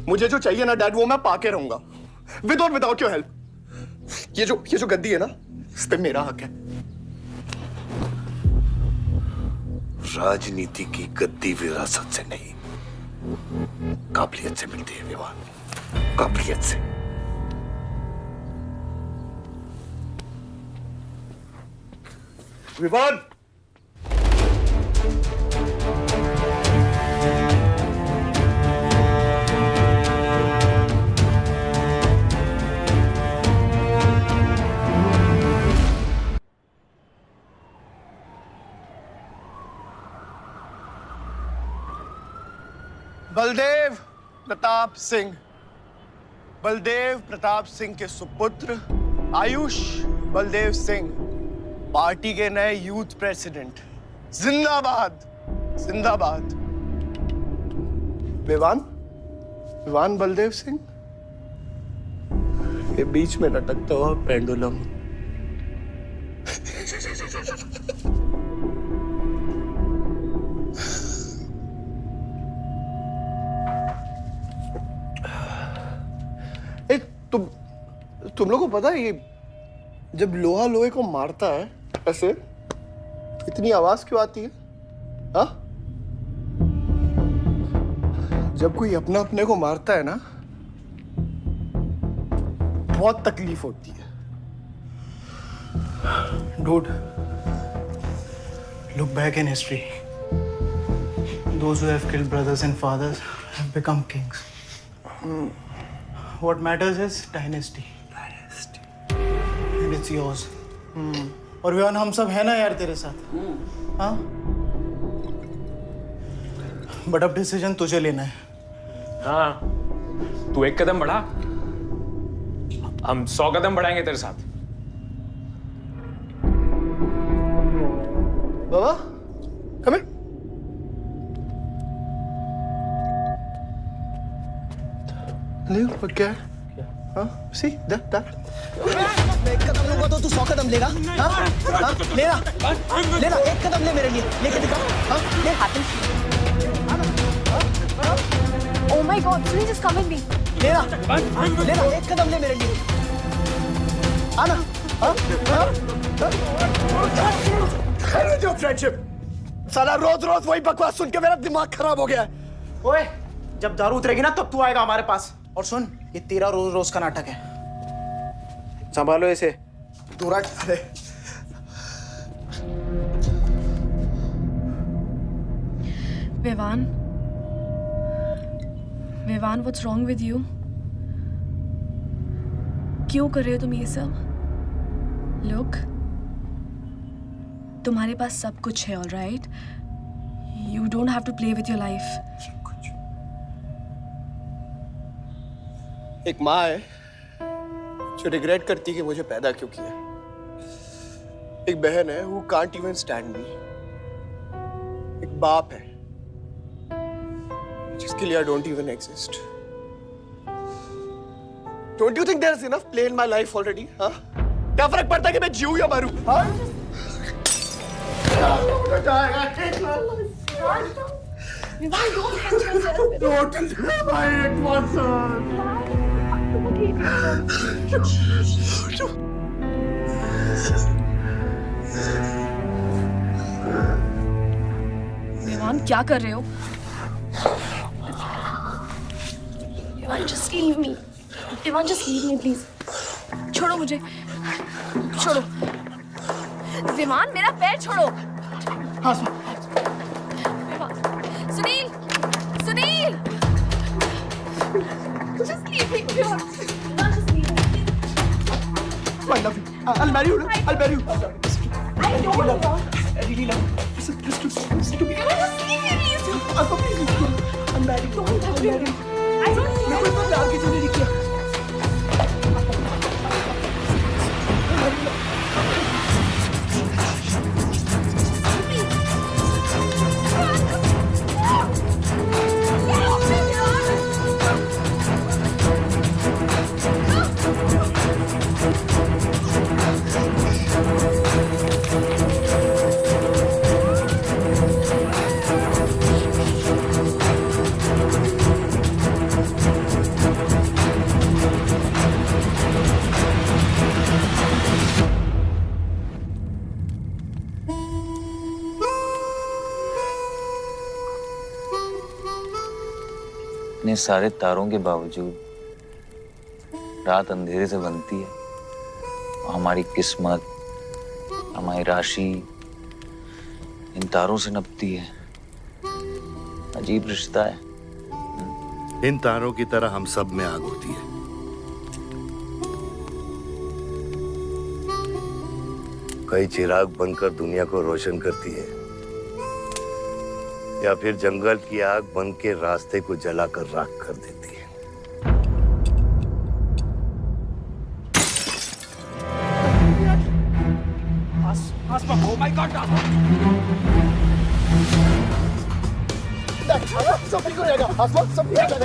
मुझे जो चाहिए ना डैड वो मैं पाके रहूंगा, विद और विदाउट योर हेल्प। ये जो गद्दी है ना, इस पे मेरा हक है। राजनीति की गद्दी विरासत से नहीं, काबिलियत से मिलती है विवान, काबिलियत से। विवान, बलदेव प्रताप सिंह, बलदेव प्रताप सिंह के सुपुत्र आयुष बलदेव सिंह पार्टी के नए यूथ प्रेसिडेंट। जिंदाबाद जिंदाबाद। विवान बलदेव सिंह, ये बीच में लटकता हुआ पेंडुलम। तुम लोगों को पता है ये जब लोहा लोहे को मारता है ऐसे इतनी आवाज क्यों आती है? हाँ? जब कोई अपना अपने को मारता है ना बहुत तकलीफ होती है। Dude, look back in history. Those who have killed brothers and fathers have become kings. What matters is dynasty. And it's yours. और विवान हम सब है ना यार तेरे साथ। हाँ? बट अब डिसीजन तुझे लेना है। हाँ, तू एक कदम बढ़ा, हम 100 कदम बढ़ाएंगे तेरे साथ। बाबा, come here. ले पर क्या? हाँ? See that? मैं एक कदम लूंगा तो तू 100 कदम लेगा? हाँ? हाँ? लेना, एक कदम ले मेरे लिए, लेके दिखा। हाँ? ले Oh my God, Sunny, just come with me. लेना, एक कदम ले मेरे लिए। आना, हाँ? जो फ्रेंडशिप, साला रोज वही बकवास सुन के मेरा दिमाग खराब हो गया है। ओए, जब दारू उतरेगी ना तब तू आएगा हमारे पास। और सुन, ये तेरा रोज का नाटक है। संभालो इसे। दूर हट। अरे Vivaan, Vivaan, what's wrong with you? क्यों कर रहे हो तुम ये सब? लुक, तुम्हारे पास सब कुछ है, alright? You don't have to play with your life. एक माँ है जो रिग्रेट करती है कि मुझे पैदा क्यों किया। एक बहन है who can't even stand me। एक बाप है जिसके लिए I don't even exist। Don't you think there's enough play in my life already? हाँ? क्या फर्क पड़ता है कि मैं जीऊं या मरूं? हाँ? Vivaan, don't hurt yourself। Don't leave my it was Vivaan, क्या कर रहे हो? Vivaan, just leave me। Vivaan, just leave me, please। छोड़ो मुझे, छोड़ो। विमान, मेरा पैर छोड़ो। विमान, Sunil, Sunil, just leave me। विमान, just leave me। I love you। I'll marry you। I'll marry you। I don't love you। I really love you। Listen to me। Just leave me, please। I'm married। Don't touch me। I don't मैं कोई इतना प्यार किसी ने नहीं किया। इतने सारे तारों के बावजूद रात अंधेरे से बनती है और हमारी किस्मत, हमारी राशि इन तारों से नपती है। अजीब रिश्ता है। इन तारों की तरह हम सब में आग होती है। कई चिराग बनकर दुनिया को रोशन करती है, या फिर जंगल की आग बन के रास्ते को जलाकर राख कर देती है। Oh my God! सब ठीक हो जाएगा। सब ठीक हो जाएगा।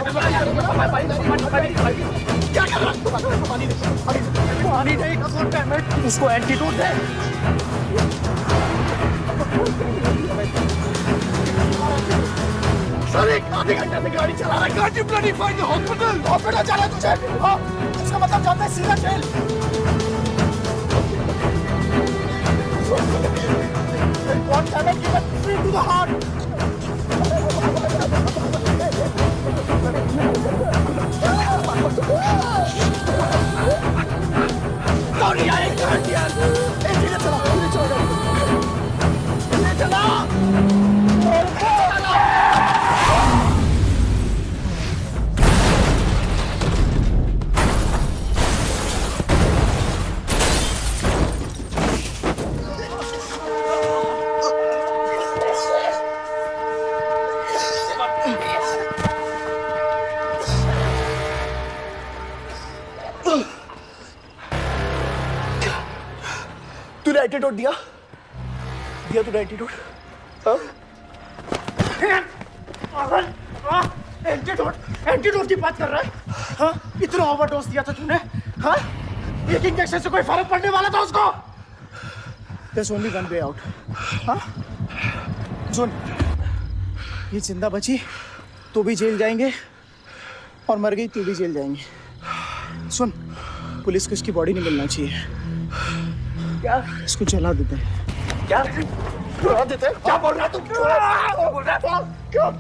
क्या कर रहा है? पानी नहीं, उसको एंटीडोट दे। सर, एक आधे घंटे से गाड़ी चला रहा है। Can't you bloody find the hospital? Hospital जाना है तुझे? हाँ, इसका मतलब जानता है सीधा jail. One cannot give a free to the heart. Sorry, I can't hear. धीरे चला, धीरे चला, धीरे चला। तूने एंटीडोट दिया? दिया तूने एंटीडोट? हाँ? एंटीडोट की बात कर रहा है? हाँ? इतना ओवरडोज दिया था तूने? हाँ? एक इंजेक्शन से कोई फर्क पड़ने वाला था उसको? There's only one way out. हाँ? सुन, ये जिंदा बची तो भी जेल जाएंगे और मर गई तो भी जेल जाएंगे। सुन, पुलिस को इसकी बॉडी नहीं मिलना चाहिए। क्या? इसको जला देते हैं। क्या? जला देते हैं? क्या बोल रहा है तू? क्या बोल रहा है? क्यों?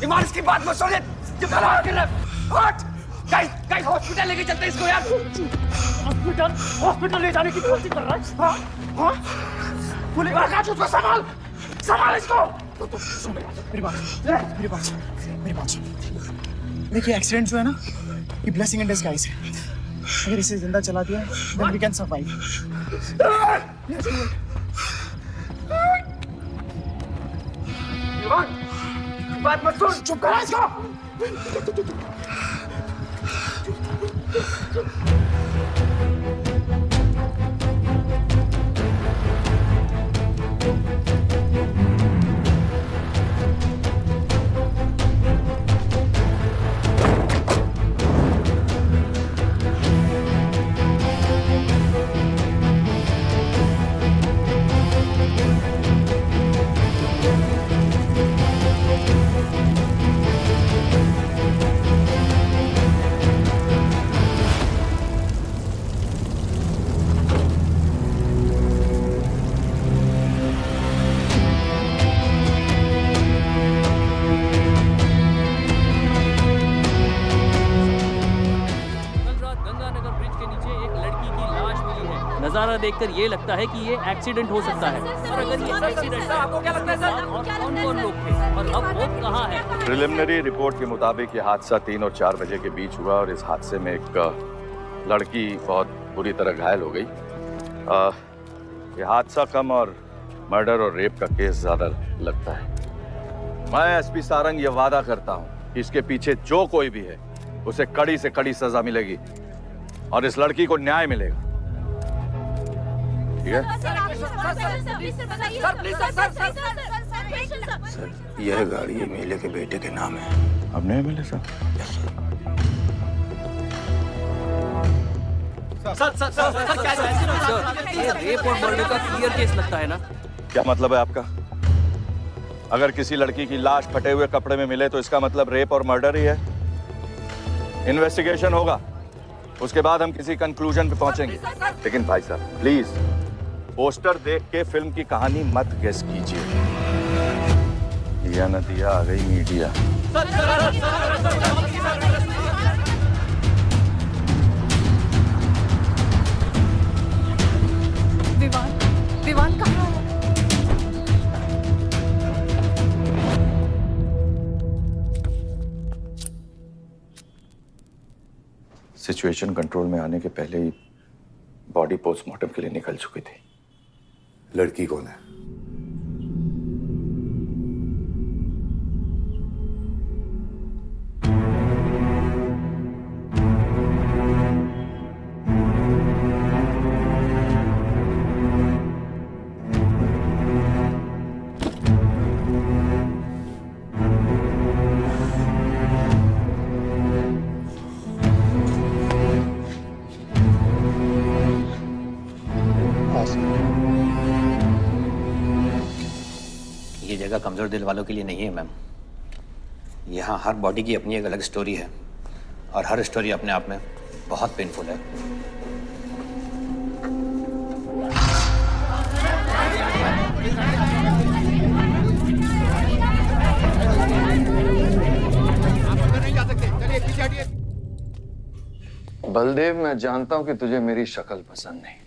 ईमान, इसकी बात मत सुनिए। ये गला कर रहा है। हट! गाइस हॉस्पिटल लेके चलते हैं इसको यार। हॉस्पिटल ले जाने की कोशिश कर रहा है। हाँ हाँ पुलिस आकाश उसको संभाल इसको। मेरी बात देखिए, एक्सीडेंट जो है ना, ये ब्लेसिंग इन डिस्गाइज है। अगर इसे जिंदा चला दिया then we can survive. बात मत सुन, चुप करा इसको। नजारा देखकर ये लगता है कि ये एक्सीडेंट हो सकता है। और अगर ये एक्सीडेंट था, आपको क्या लगता है सर? और कौन लोग थे और अब वो कहाँ है? प्रिलिमिनरी रिपोर्ट के मुताबिक ये हादसा 3 और 4 बजे के बीच हुआ और इस हादसे में एक लड़की बहुत बुरी तरह घायल हो गई। ये हादसा कम और मर्डर और रेप का केस ज्यादा लगता है। मैं एसपी सारंग ये वादा करता हूँ कि इसके पीछे जो कोई भी है उसे कड़ी से कड़ी सजा मिलेगी और इस लड़की को न्याय मिलेगा। ठीक है? सर, यह गाड़ी एमएलए के बेटे के नाम है। अपने एमएलए साहब? सर ये रेप और मर्डर का क्लियर केस लगता है ना? क्या मतलब है आपका? अगर किसी लड़की की लाश फटे हुए कपड़े में मिले तो इसका मतलब रेप और मर्डर ही है। इन्वेस्टिगेशन होगा, उसके बाद हम किसी कंक्लूजन पे पहुंचेंगे। लेकिन भाई साहब प्लीज पोस्टर देख के फिल्म की कहानी मत गेस कीजिए। दिया न दिया आ गई मीडिया। विवान कहाँ है? सिचुएशन कंट्रोल में आने के पहले ही बॉडी पोस्टमार्टम के लिए निकल चुकी थी। लड़की कौन है? ये जगह कमजोर दिल वालों के लिए नहीं है मैम। यहाँ हर बॉडी की अपनी एक अलग स्टोरी है और हर स्टोरी अपने आप में बहुत पेनफुल है। बलदेव, मैं जानता हूं कि तुझे मेरी शक्ल पसंद नहीं,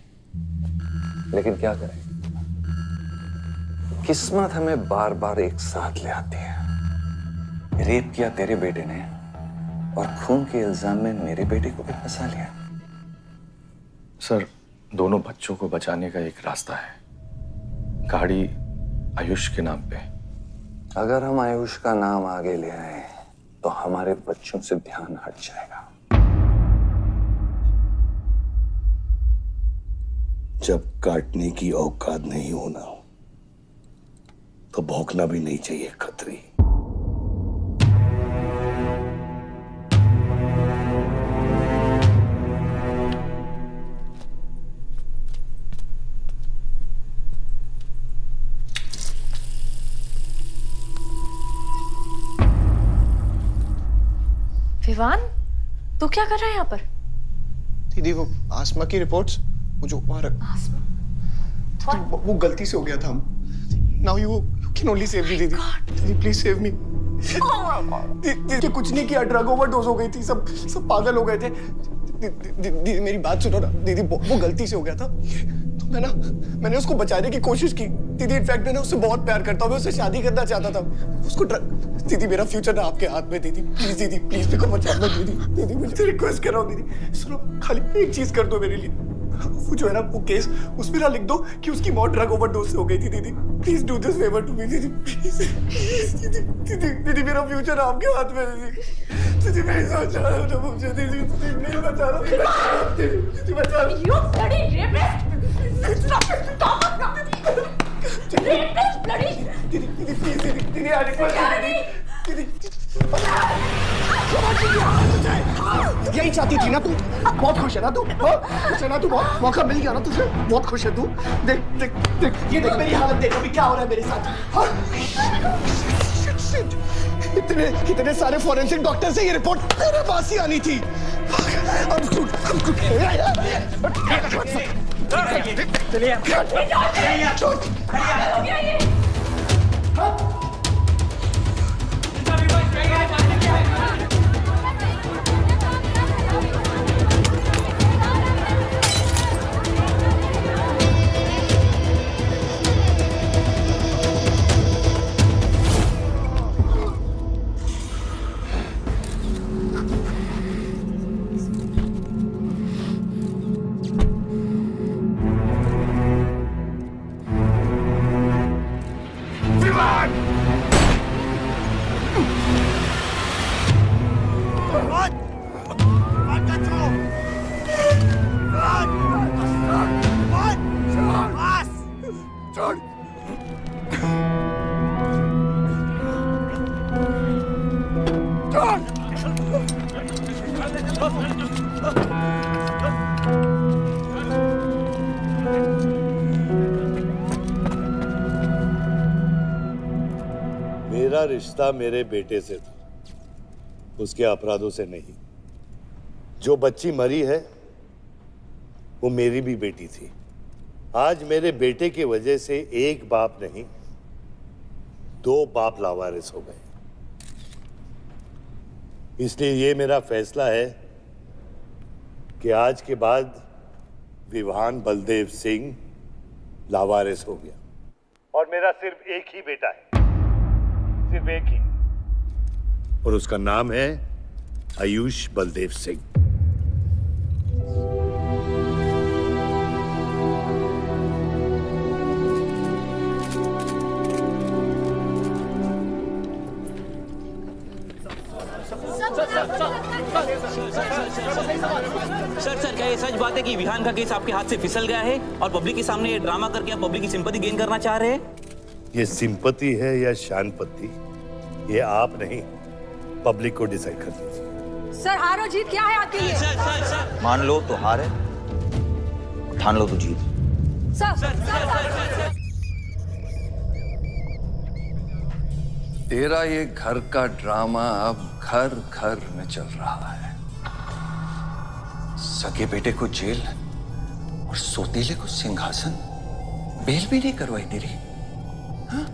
लेकिन क्या करें, किस्मत हमें बार बार एक साथ ले आती है। रेप किया तेरे बेटे ने और खून के इल्जाम में मेरे बेटे को भी फंसा लिया। सर, दोनों बच्चों को बचाने का एक रास्ता है, गाड़ी आयुष के नाम पे। अगर हम आयुष का नाम आगे ले आए तो हमारे बच्चों से ध्यान हट जाएगा। जब काटने की औकात नहीं होना तो भौंकना भी नहीं चाहिए खतरी। विवान, तू क्या कर रहा है यहाँ पर? दीदी वो आसमा की रिपोर्ट्स, वो जो वहां वो गलती से हो गया था। Now you can only save me दीदी। दीदी प्लीज सेव मी। दीदी कुछ नहीं किया, ड्रग ओवरडोज हो गई थी, सब पागल हो गए थे। दीदी मेरी बात सुनो ना दीदी, वो गलती से हो गया था। तो मैंने उसको बचाने की कोशिश की दीदी। इनफैक्ट मैं उससे बहुत प्यार करता हूँ, मैं उससे शादी करना चाहता था। उसको दीदी मेरा फ्यूचर ना आपके हाथ में दीदी, प्लीज मेरे को बचा लो दीदी, मुझे रिक्वेस्ट कर रहा हूँ दीदी। सुनो खाली एक चीज कर दो मेरे लिए, वो जो है ना वो केस उसमें ना लिख दो कि उसकी मौत ड्रग ओवरडोज से हो गई थी दीदी। Please do this favour to me दीदी, प्लीज दीदी मेरा फ्यूचर आपके हाथ में दीदी मैं सोच रहा हूँ मुझे दीदी नहीं बचा रहा दीदी बचा रहा। You bloody rapist! Stop it! Stop it! Rapist! Bloody! दीदी प्लीज दीदी आई रिक्वेस्ट दीदी यही चाहती थी ना तू? बहुत खुश है ना तू? खुश है ना तू? बहुत मौका मिल गया ना तुझे? बहुत खुश है तू? देख देख देख ये देख मेरी हालत, देख अभी क्या हो रहा है मेरे साथ। इतने सारे फॉरेंसिक डॉक्टर से ये रिपोर्ट तेरे पास ही आनी थी। मेरा रिश्ता मेरे बेटे से था, उसके अपराधों से नहीं। जो बच्ची मरी है वो मेरी भी बेटी थी। आज मेरे बेटे की वजह से एक बाप नहीं 2 बाप लावारिस हो गए। इसलिए ये मेरा फैसला है कि आज के बाद विवान बलदेव सिंह लावारिस हो गया और मेरा सिर्फ एक ही बेटा है, सिर्फ एक ही, और उसका नाम है आयुष बलदेव सिंह। सर क्या ये सच बात है कि विहान का केस आपके हाथ से फिसल गया है और पब्लिक के सामने ये ड्रामा करके आप पब्लिक की सिंपैथी गेन करना चाह रहे हैं? ये सिंपैथी है या शानपत्ती, ये आप नहीं पब्लिक को डिसाइड कर दीजिए। सर हार और जीत क्या है आपके लिए? मान लो तो हार है, ठान लो तो जीत। सर तेरा ये घर का ड्रामा अब घर घर में चल रहा है। सगे बेटे को जेल और सोतीले को सिंहासन, बेल भी नहीं करवाई तेरी। हाँ?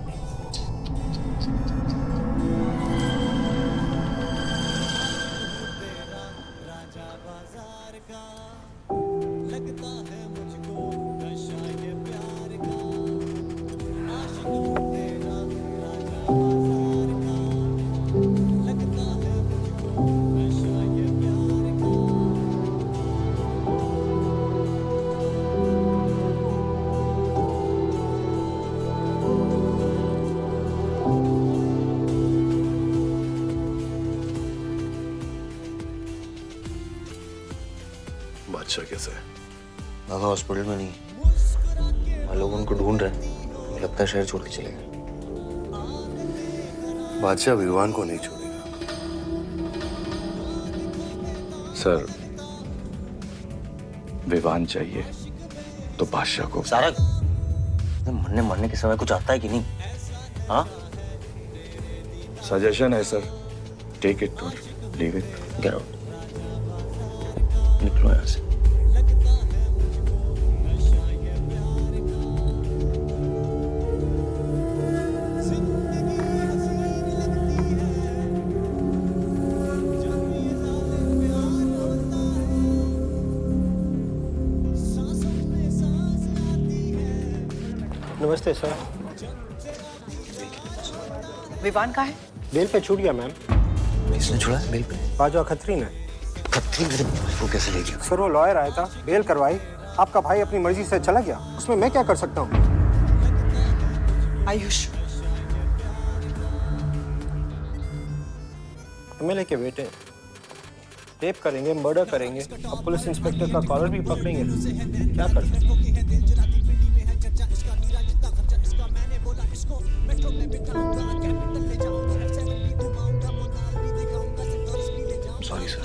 बादशाह कैसा है? बाबा हॉस्पिटल में नहीं, हम लोग उनको ढूंढ रहे हैं। लगता है शहर छोड़ के चले गए। बादशाह विवान को नहीं छोड़ेगा। सर विवान चाहिए तो बादशाह को। सारा मरने के समय कुछ आता है कि नहीं? हाँ सजेशन है सर, टेक इट और लीव इट। गेट आउट, निकलो यहाँ से। नमस्ते सर। विवान कहाँ है? बेल पे छूट गया मैम। इसने छुड़ा बेल पे? बाजवा खत्री ने। खत्री मेरे भाई को कैसे ले गया? सर वो लॉयर आया था, बेल करवाई, आपका भाई अपनी मर्जी से चला गया, उसमें मैं क्या कर सकता हूँ? आयुष, एमएलए के बेटे रेप करेंगे, मर्डर करेंगे, अब पुलिस इंस्पेक्टर का कॉलर भी पकड़ेंगे, क्या कर सकते हैं? Sorry sir.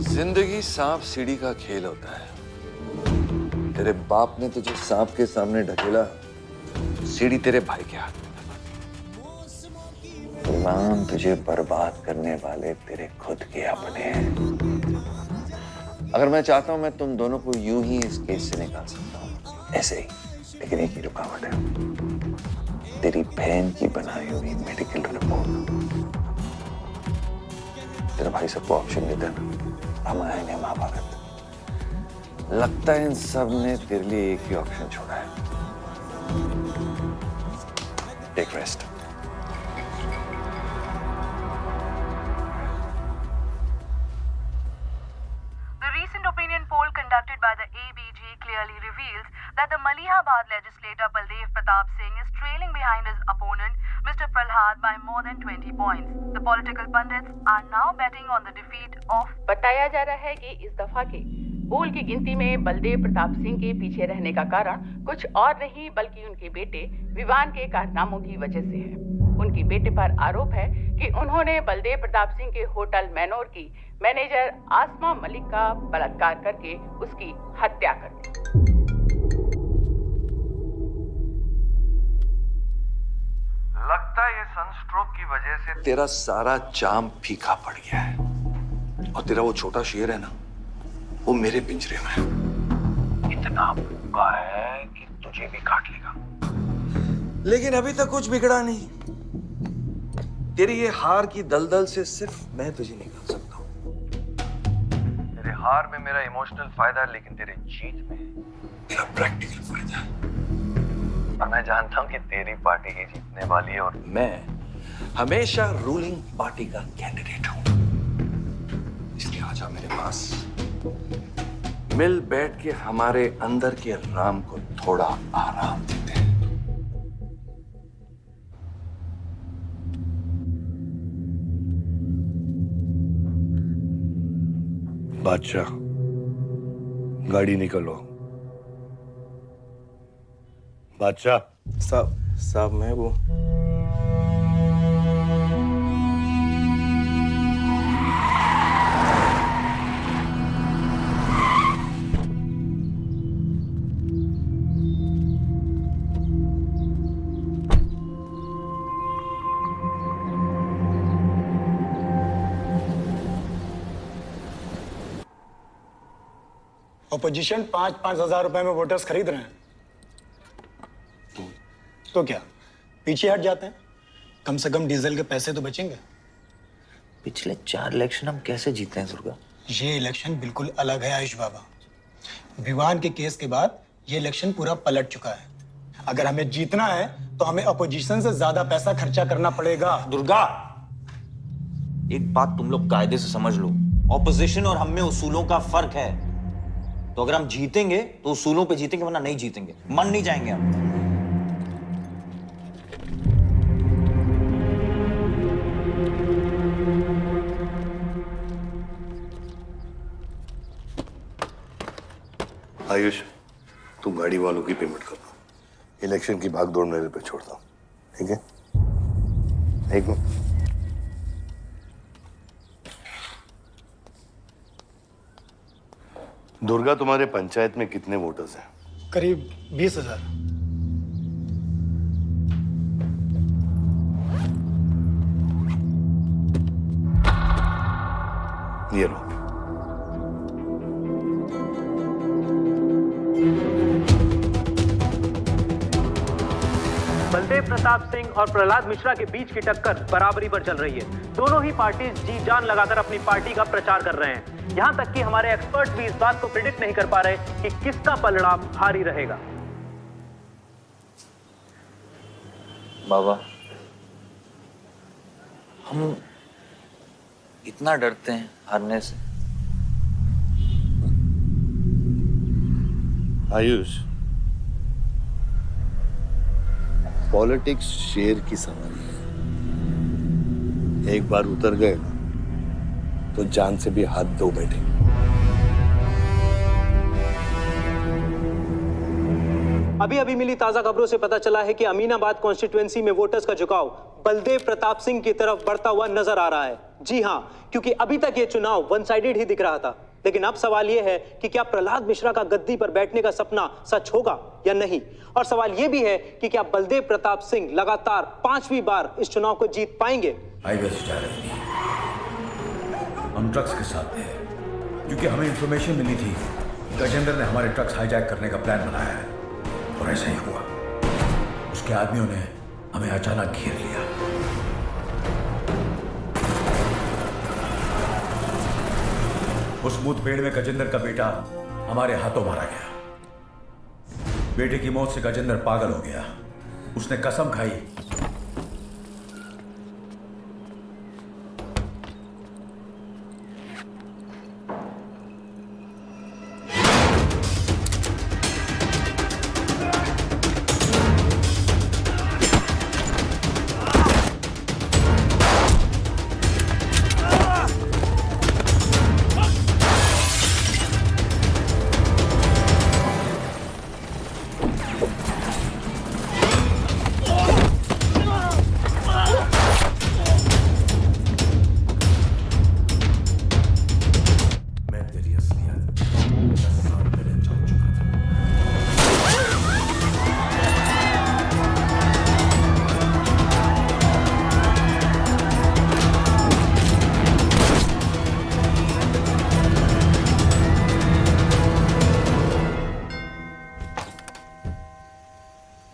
जिंदगी सांप सीढ़ी का खेल होता है। तेरे बाप ने तुझे सांप के सामने ढकेला, सीढ़ी तेरे भाई के हाथ में। गुलाम तुझे बर्बाद करने वाले तेरे खुद के अपने हैं। अगर मैं चाहता हूं, मैं तुम दोनों को यूं ही इस केस से निकाल सकता हूं, ऐसे ही। लेकिन एक ही रुकावट है, तेरी बहन की बनाई हुई मेडिकल रिपोर्ट। तेरा भाई सबको ऑप्शन देता है ना, हम आएंगे महाभारत। लगता है इन सब ने तेरे लिए एक ही ऑप्शन छोड़ा है, take rest. The recent opinion poll conducted by the ABG clearly reveals that the Malihabad legislator Baldev Pratap Singh is trailing behind his opponent, Mr. Prahlad, by more than 20 points. The political pundits are now betting on the defeat of. बताया जा रहा है कि इस दफा के पोल की गिनती में बलदेव प्रताप सिंह के पीछे रहने का कारण कुछ और नहीं बल्कि उनके बेटे विवान के कारनामों की वजह से है। उनके बेटे पर आरोप है कि उन्होंने बलदेव प्रताप सिंह के होटल मैनोर की मैनेजर आसमा मलिक का बलात्कार करके उसकी हत्या कर दी। लगता है ये सनस्ट्रोक की वजह से तेरा सारा जाम फीका पड़ गया है, और तेरा वो छोटा शेर है ना, वो मेरे पिंजरे में है। इतना भूखा है कि तुझे भी काट लेगा। लेकिन अभी तक कुछ बिगड़ा नहीं। तेरी ये हार की दलदल से सिर्फ मैं तुझे निकाल सकता हूँ। तेरे हार में मेरा इमोशनल फायदा है, लेकिन तेरे जीत में मेरा प्रैक्टिकल फायदा है। और मैं जानता हूँ कि तेरी पार्टी ही जीतने वाली है, और मैं हमेशा रूलिंग पार्टी का कैंडिडेट हूँ। इसलिए आजा मेरे पास, मिल बैठ के हमारे अंदर के राम को थोड़ा आराम देते हैं। बादशाह, गाड़ी निकलो। बादशाह साहब मैं वो अपोजिशन 5-5 हजार रुपए में वोटर्स खरीद रहे हैं, तो क्या पीछे हट जाते हैं? कम से कम डीजल के पैसे तो बचेंगे। पिछले 4 इलेक्शन हम कैसे जीते हैं दुर्गा? ये इलेक्शन बिल्कुल अलग है आयुष बाबा। विवान के केस के बाद ये इलेक्शन पूरा पलट चुका है। अगर हमें जीतना है तो हमें अपोजिशन से ज्यादा पैसा खर्चा करना पड़ेगा। दुर्गा, एक बात तुम लोग कायदे से समझ लो, ऑपोजिशन और हम में उसूलों का फर्क है। तो अगर हम जीतेंगे तो उसूलों पे जीतेंगे, वरना नहीं जीतेंगे, मन नहीं जाएंगे हम। आयुष, तुम गाड़ी वालों की पेमेंट कर दो। इलेक्शन की भागदौड़ मेरे पे छोड़ता हूँ, ठीक है? एक मिनट। दुर्गा, तुम्हारे पंचायत में कितने वोटर्स हैं? करीब 20,000। ये लो। बलदेव प्रताप सिंह और प्रहलाद मिश्रा के बीच की टक्कर बराबरी पर चल रही है। दोनों ही पार्टी जी जान लगाकर अपनी पार्टी का प्रचार कर रहे हैं। यहां तक कि हमारे एक्सपर्ट भी इस बात को प्रिडिक्ट नहीं कर पा रहे कि किसका पलड़ा भारी रहेगा। बाबा, हम इतना डरते हैं हारने से। आयुष, पॉलिटिक्स शेर की सवारी है। एक बार उतर गए ना तो जान से भी हाथ धो बैठे। अभी अभी मिली ताजा खबरों से पता चला है कि अमीनाबाद कॉन्स्टिट्यूएंसी में वोटर्स का झुकाव बलदेव प्रताप सिंह की तरफ बढ़ता हुआ नजर आ रहा है। जी हां, क्योंकि अभी तक ये चुनाव वन साइडेड ही दिख रहा था, लेकिन अब सवाल यह है कि क्या प्रहलाद मिश्रा का गद्दी पर बैठने का सपना सच होगा या नहीं। और सवाल यह भी है कि क्या बलदेव प्रताप सिंह लगातार 5वीं बार इस चुनाव को जीत पाएंगे। हम ट्रक्स के साथ थे क्योंकि हमें इंफॉर्मेशन मिली थी गजेंद्र ने हमारे ट्रक्स हाईजैक करने का प्लान बनाया है, और ऐसा ही हुआ। उसके आदमियों ने हमें अचानक घेर लिया। उस मुठभेड़ में गजेंद्र का बेटा हमारे हाथों मारा गया। बेटे की मौत से गजेंद्र पागल हो गया। उसने कसम खाई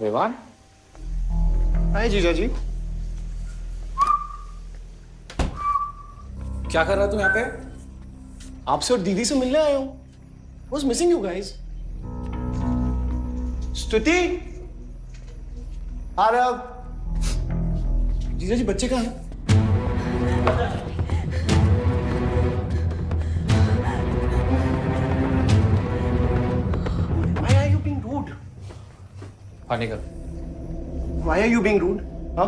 विवान। हाय जीजा जी। क्या कर रहा तू यहाँ पे? आपसे और दीदी से मिलने आया हूं। Was missing you guys. स्तुति, आ रहा। जीजा जी बच्चे कहाँ हैं? Why are you being rude? पानी कर। Why are you being rude? हाँ?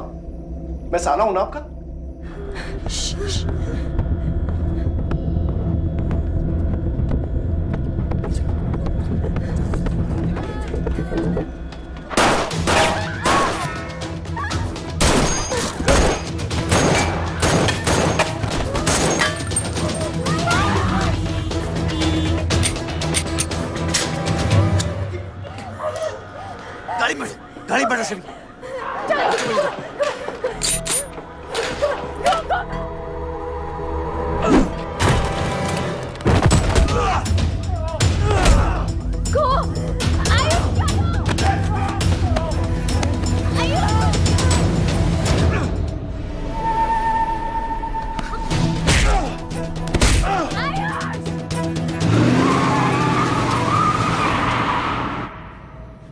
मैं साला हूं ना आपका? गाड़ी बढ़ा से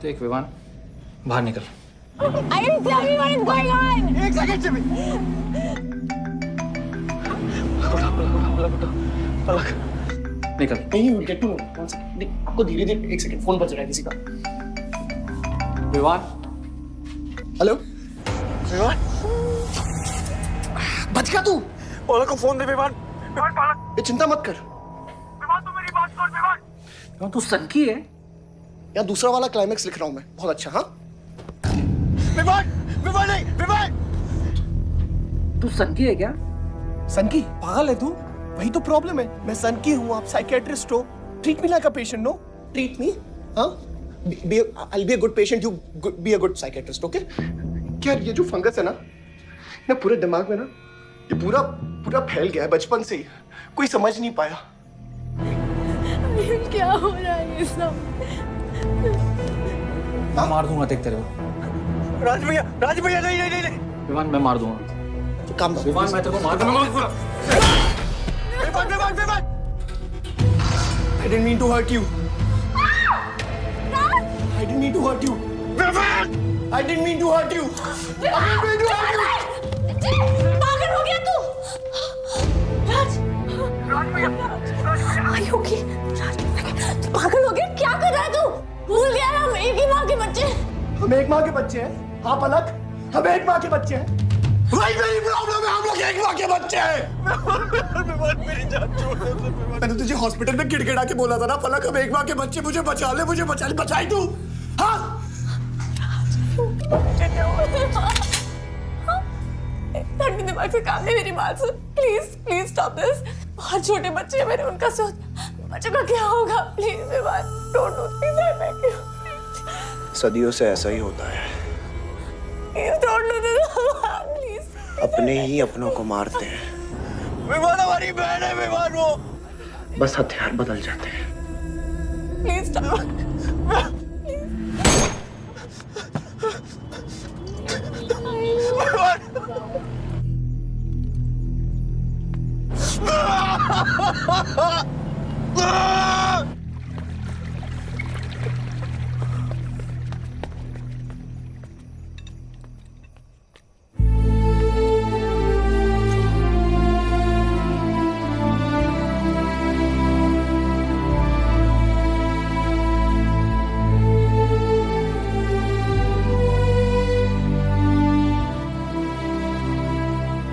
देख विवान, बाहर निकल। Ayush, tell me what is going on. एक सेकंड से भी। निकल। नहीं, get to know. One second. नहीं, आपको धीरे धीरे एक सेकंड फोन बज रहा है किसी का। विवान। हेलो। विवान। बच गया तू। पलक को फोन दे विवान। विवान पलक। ये चिंता मत कर। विवान तू मेरी बात सुन विवान। विवान तू सनकी है? या दूसरा वाला क्लाइमेक्स लिख रहा हूं मैं। बहुत अच्छा। हाँ। विवान, विवान नहीं, विवान। तू सनकी है क्या? सनकी? पागल है तू? वही तो प्रॉब्लम है। मैं सनकी हूँ, आप साइकियाट्रिस्ट हो। Treat me like a patient, no? Treat me, हाँ? I'll be a good patient, you be a good psychiatrist, okay? क्या ये जो फंगस है ना पूरे दिमाग में ना, ये पूरा फैल गया है बचपन से ही। कोई समझ नहीं पाया। क्या हो रहा है ये सब? मार दूंगा देख तेरे को। राज भैया नहीं नहीं नहीं नहीं विवान मैं मार दूंगा। काम दो विवान मैं तेरे को मार दूंगा। I didn't mean to hurt you. I didn't mean to hurt you. I didn't mean to hurt you. I didn't mean to hurt you. पागल हो गया तू? राज Are you okay? राज तू पागल हो गया? क्या कर रहा है तू? भूल गया हम एक ही माँ के बच्चे। हम एक माँ के बच्चे हैं। आप अलग, हम एक माँ के बच्चे हैं। वही मेरी प्रॉब्लम है, हम लोग एक माँ के बच्चे हैं। मेरी जान छोड़ दे। मैंने तुझे हॉस्पिटल में गिड़गिड़ा के बोला था ना पलक, हम एक माँ के बच्चे, मुझे बचा ले, बचाई तू। हाँ? ठंडी दिमाग से काम नहीं, मेरी बात सुन प्लीज स्टॉप दिस। बहुत छोटे बच्चे हैं मेरे, उनका सोच बच्चों का क्या होगा। Please don't do this, I beg you. सदियों से ऐसा ही होता है, please don't do this please. अपने ही अपनों को मारते हैं। विवान हमारी बहन है, विवान वो। बस हथियार बदल जाते हैं। Please stop.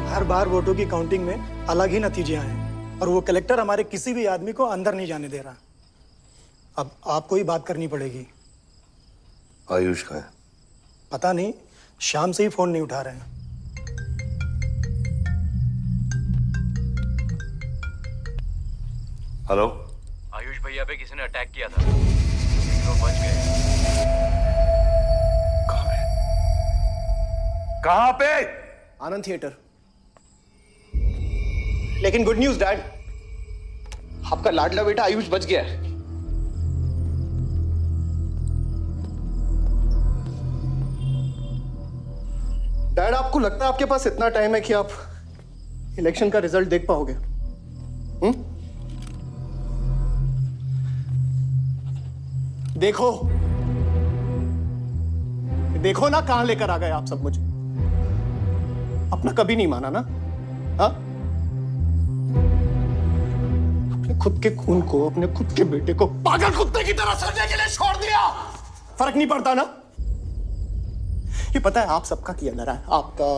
हर बार वोटों की काउंटिंग में अलग ही नतीजे आए हैं और वो कलेक्टर हमारे किसी भी आदमी को अंदर नहीं जाने दे रहा। अब आपको ही बात करनी पड़ेगी। आयुष का है? पता नहीं, शाम से ही फोन नहीं उठा रहे हैं। हेलो, आयुष भैया पे किसी ने अटैक किया था, लोग बच गए। कहाँ पे? आनंद थिएटर। लेकिन गुड न्यूज डैड, आपका लाडला बेटा आयुष बच गया है। डैड, आपको लगता है आपके पास इतना टाइम है कि आप इलेक्शन का रिजल्ट देख पाओगे? देखो ना कहां लेकर आ गए आप सब मुझे। अपना कभी नहीं माना ना? हाँ? अपने खुद के खून को, अपने खुद के बेटे को पागल कुत्ते की तरह सड़ने के लिए छोड़ दिया। फर्क नहीं पड़ता ना? ये पता है आप सबका किया जा रहा है, आपका,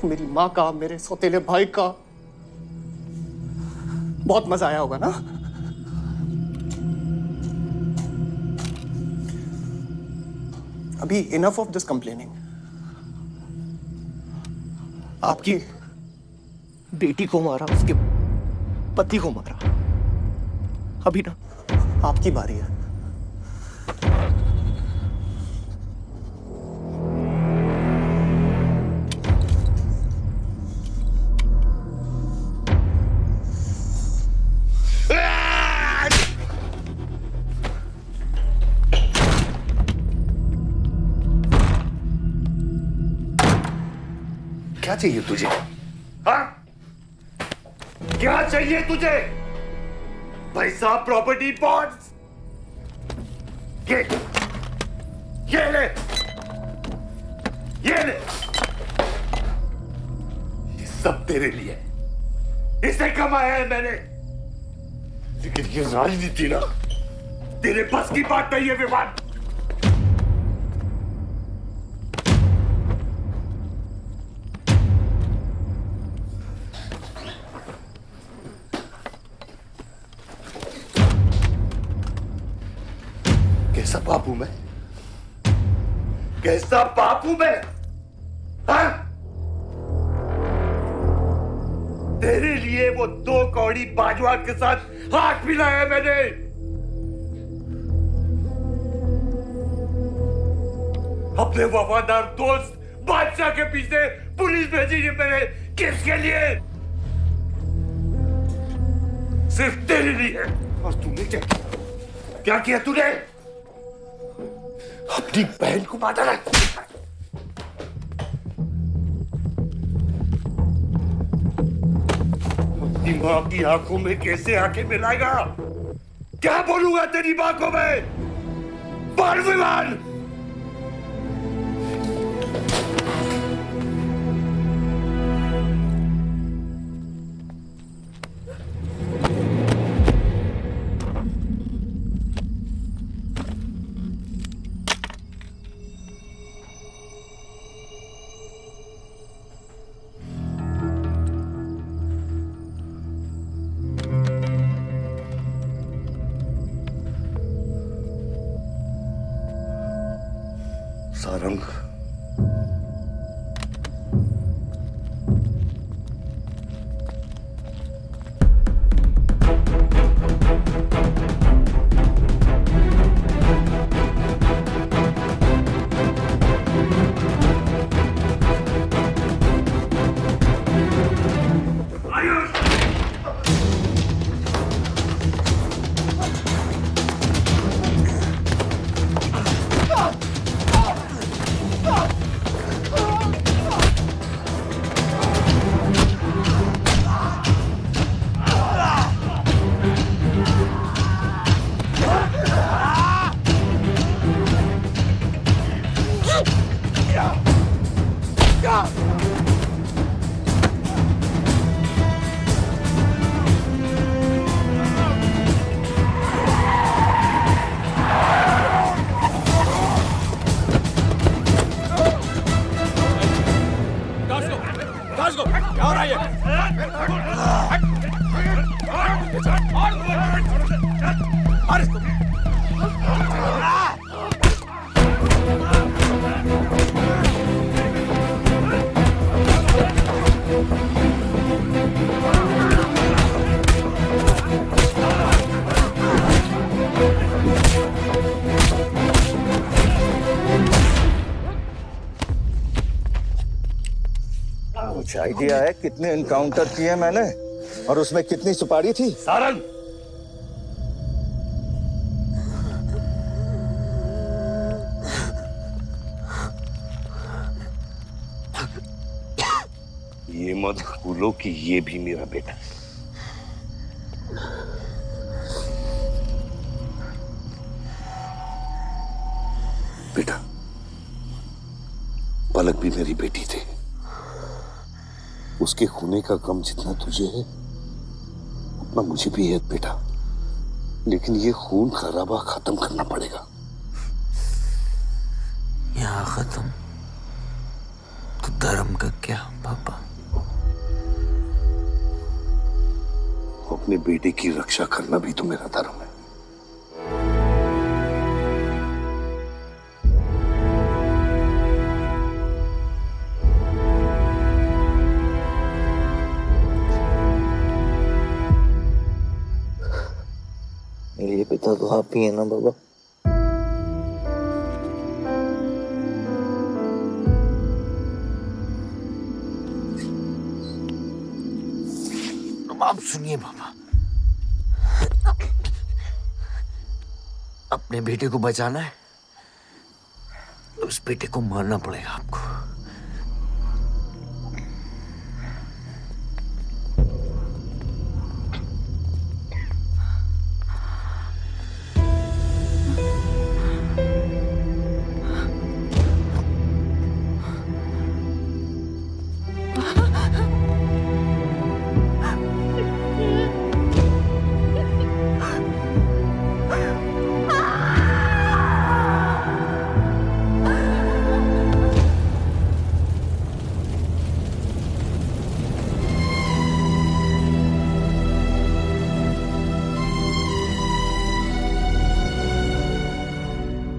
मेरी माँ का, मेरे सौतेले भाई का। बहुत मजा आया होगा ना? अभी इनफ ऑफ दिस कंप्लेनिंग। आपकी बेटी को मारा, उसके पति को मारा, अभी ना आपकी बारी है। क्या चाहिए तुझे? हाँ? क्या चाहिए तुझे? पैसा, प्रॉपर्टी, बॉन्ड्स? ये ले, ये ले। ये सब तेरे लिए, इसे कमाया है मैंने। लेकिन ये राजनीति ना तेरे बस की बात नहीं है विवान। कैसा बाप हूं मैं? कैसा बाप हूं मैं? हाँ? तेरे लिए वो 2 कौड़ी बाजवा के साथ हाथ मिलाया मैंने। अपने वफादार दोस्त बादशाह के पीछे पुलिस भेजी है मैंने। किसके लिए? सिर्फ तेरे लिए। और तूने क्या किया? क्या किया तूने? अपनी बहन को मार डाला। अपनी मां की आंखों में कैसे आंखें मिलाएगा? क्या बोलूंगा तेरी मां को मैं? बोल विमान। सारंग, क्या हो रहा है कुछ आइडिया है कितने एनकाउंटर किए मैंने और उसमें कितनी सुपारी थी? सारंग, ये मत भूलो कि ये भी मेरा बेटा है। बेटा, पलक भी मेरी बेटी थी। उसके खूने का गम जितना तुझे है उतना मुझे भी है बेटा, लेकिन ये खून खराबा खत्म करना पड़ेगा। यहाँ खत्म तो धर्म का क्या पापा? अपने बेटे की रक्षा करना भी तो मेरा धर्म है। मेरे पिता तो आप ही है ना बाबा? आप सुनिए बाबा, अपने बेटे को बचाना है तो उस बेटे को मारना पड़ेगा आपको।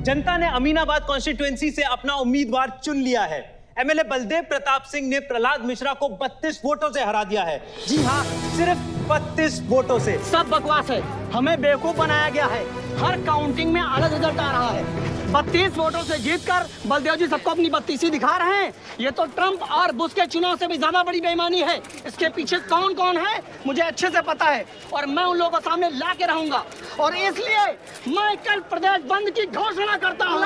जनता ने अमीनाबाद कॉन्स्टिट्यूएंसी से अपना उम्मीदवार चुन लिया है। एमएलए बलदेव प्रताप सिंह ने प्रहलाद मिश्रा को 32 वोटों से हरा दिया है। जी हाँ, सिर्फ 32 वोटों से। सब बकवास है, हमें बेवकूफ बनाया गया है। हर काउंटिंग में अलग रिजल्ट आ रहा है। 32 वोटों से जीतकर बलदेव जी सबको अपनी बत्तीसी दिखा रहे हैं। ये तो ट्रंप और बुश के चुनाव से भी ज्यादा बड़ी बेईमानी है। इसके पीछे कौन कौन है मुझे अच्छे से पता है और मैं उन लोगों को सामने ला के रहूंगा और इसलिए मैं कल प्रदेश बंद की घोषणा करता हूँ।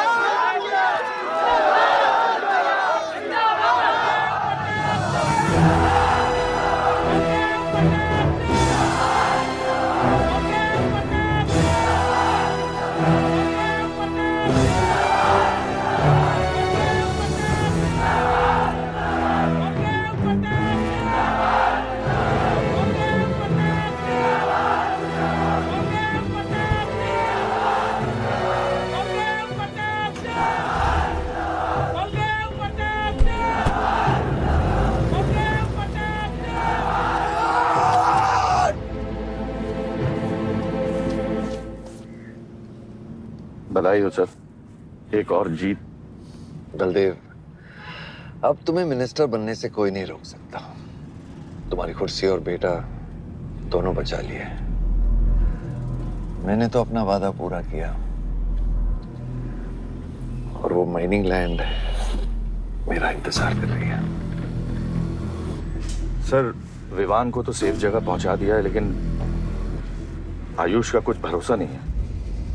बधाई हो सर, एक और जीत। बलदेव, अब तुम्हें मिनिस्टर बनने से कोई नहीं रोक सकता। तुम्हारी कुर्सी और बेटा दोनों बचा लिए। मैंने तो अपना वादा पूरा किया और वो माइनिंग लैंड मेरा इंतजार कर रही है। सर, विवान को तो सेफ जगह पहुंचा दिया है, लेकिन आयुष का कुछ भरोसा नहीं है।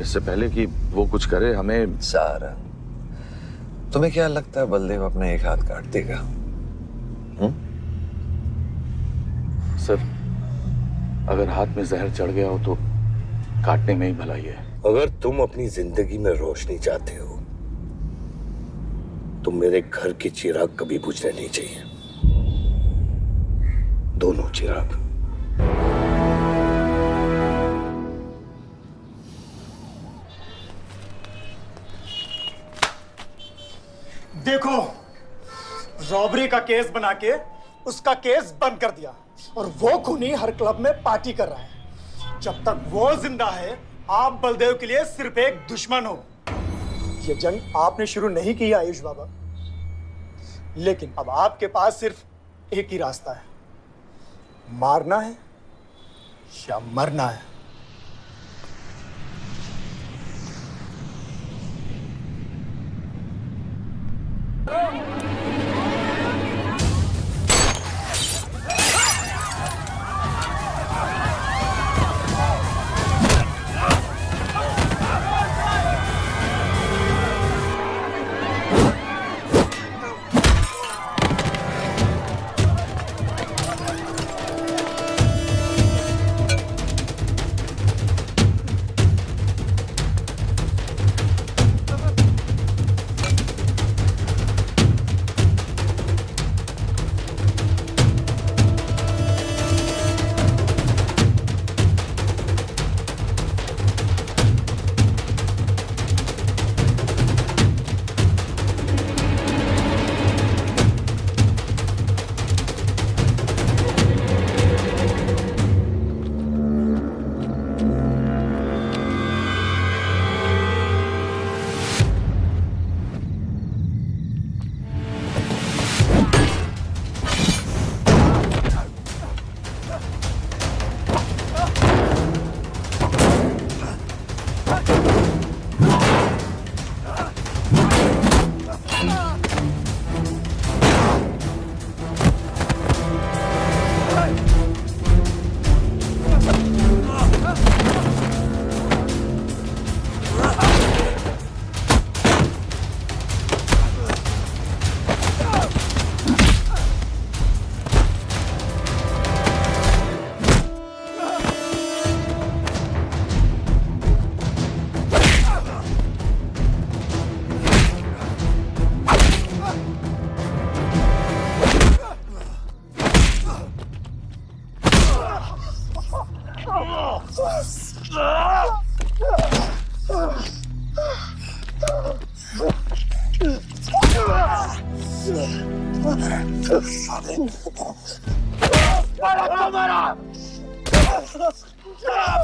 इससे पहले कि वो कुछ करे हमें। सारा, तुम्हें क्या लगता है बलदेव अपने एक हाथ काट देगा? सर, अगर हाथ में जहर चढ़ गया हो तो काटने में ही भलाई है। अगर तुम अपनी जिंदगी में रोशनी चाहते हो तो मेरे घर के चिराग कभी बुझने नहीं चाहिए, दोनों चिराग। देखो, रॉबरी का केस बना के उसका केस बंद कर दिया और वो खूनी हर क्लब में पार्टी कर रहा है। जब तक वो जिंदा है, आप बलदेव के लिए सिर्फ एक दुश्मन हो। ये जंग आपने शुरू नहीं की आयुष बाबा, लेकिन अब आपके पास सिर्फ एक ही रास्ता है, मारना है या मरना है।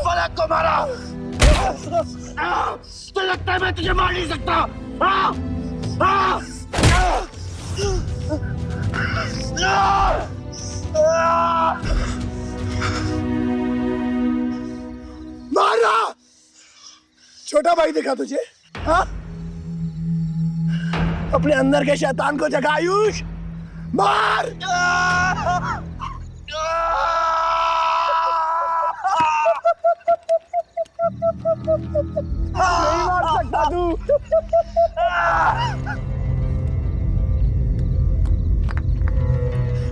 फलक को मारा। तो लगता है मैं तुझे मार नहीं सकता। मारा। छोटा भाई दिखा तुझे? हाँ? अपने अंदर के शैतान को जगा आयुष, मार। नहीं मार सकता तू।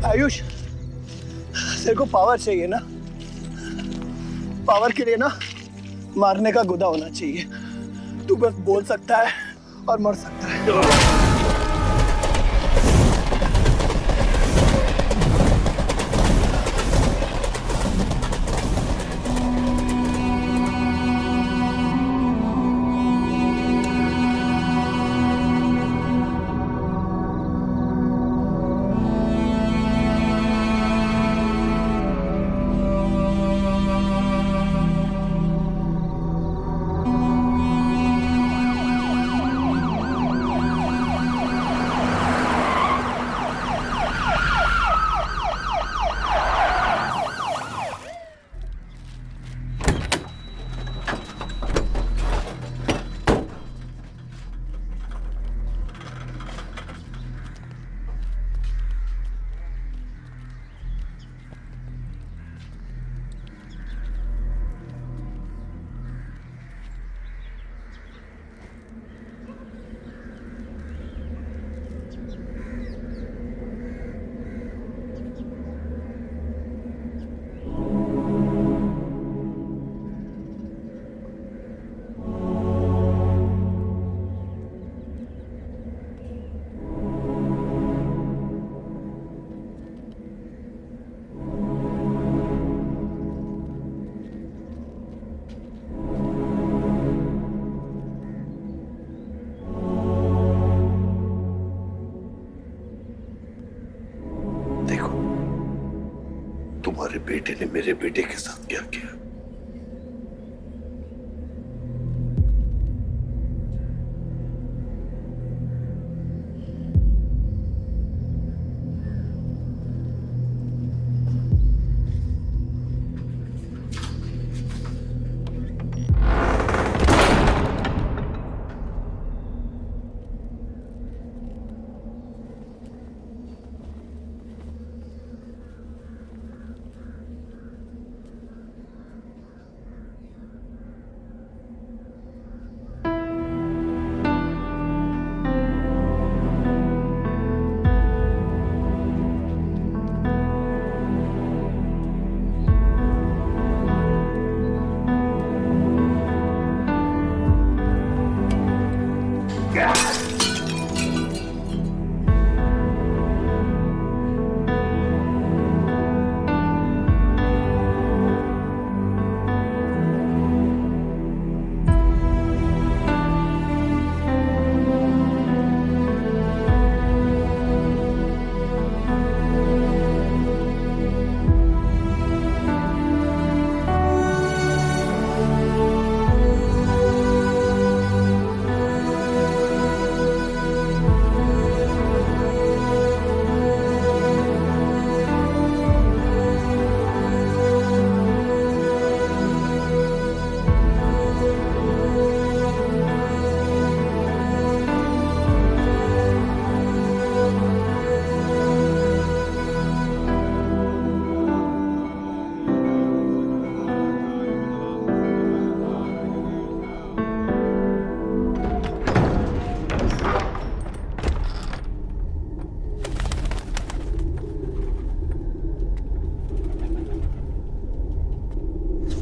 आयुष, तेरे को पावर चाहिए ना? पावर के लिए ना मारने का गुदा होना चाहिए। तू बस बोल सकता है और मर सकता है। तुम्हारे बेटे ने मेरे बेटे के साथ क्या किया?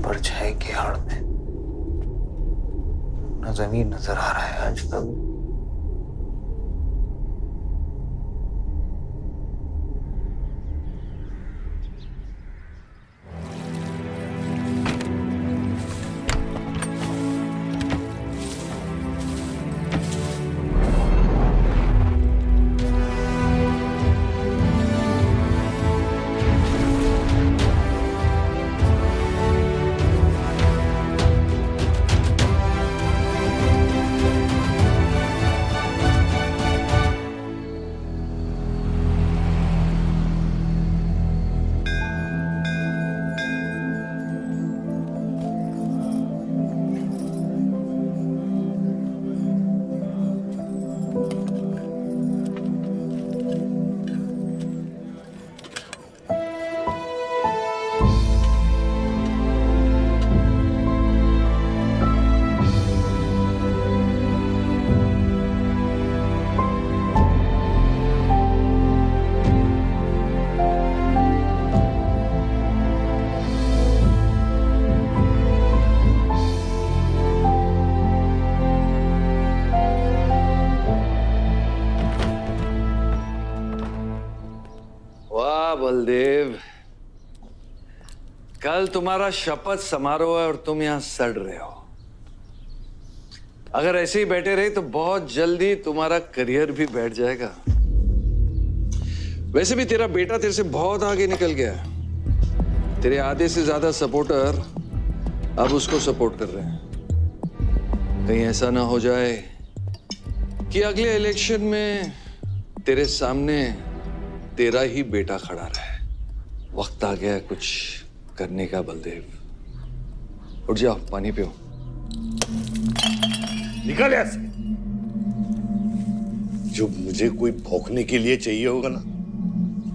परछाई की आड़ में न जमीन नजर आ रहा है आज तक। बलदेव, कल तुम्हारा शपथ समारोह है और तुम यहां सड़ रहे हो। अगर ऐसे ही बैठे रहे तो बहुत जल्दी तुम्हारा करियर भी बैठ जाएगा। वैसे भी तेरा बेटा तेरे से बहुत आगे निकल गया है। तेरे आधे से ज्यादा सपोर्टर अब उसको सपोर्ट कर रहे हैं। कहीं ऐसा ना हो जाए कि अगले इलेक्शन में तेरे सामने तेरा ही बेटा खड़ा रहे। वक्त आ गया है कुछ करने का बलदेव। उठ जाओ, पानी पियो। निकल ऐसे। जब मुझे कोई भौंकने के लिए चाहिए होगा ना,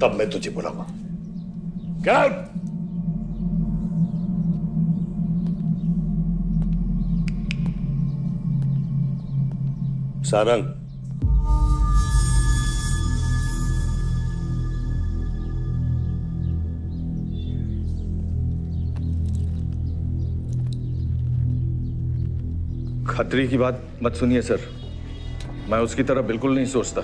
तब मैं तुझे बुलाऊंगा। Get out! सारंग, खतरी की बात मत सुनिए सर, मैं उसकी तरह बिल्कुल नहीं सोचता।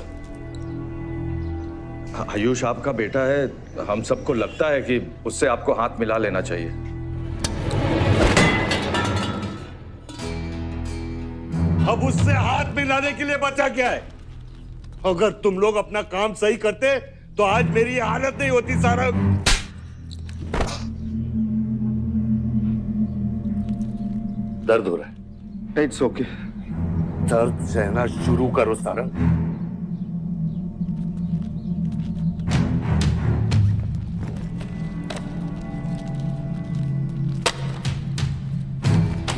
आयुष आपका बेटा है, हम सबको लगता है कि उससे आपको हाथ मिला लेना चाहिए। अब उससे हाथ मिलाने के लिए बचा क्या है? अगर तुम लोग अपना काम सही करते तो आज मेरी ये हालत नहीं होती। सारंग, दर्द हो रहा है? It's okay. दर्द सहना शुरू करो सारंग।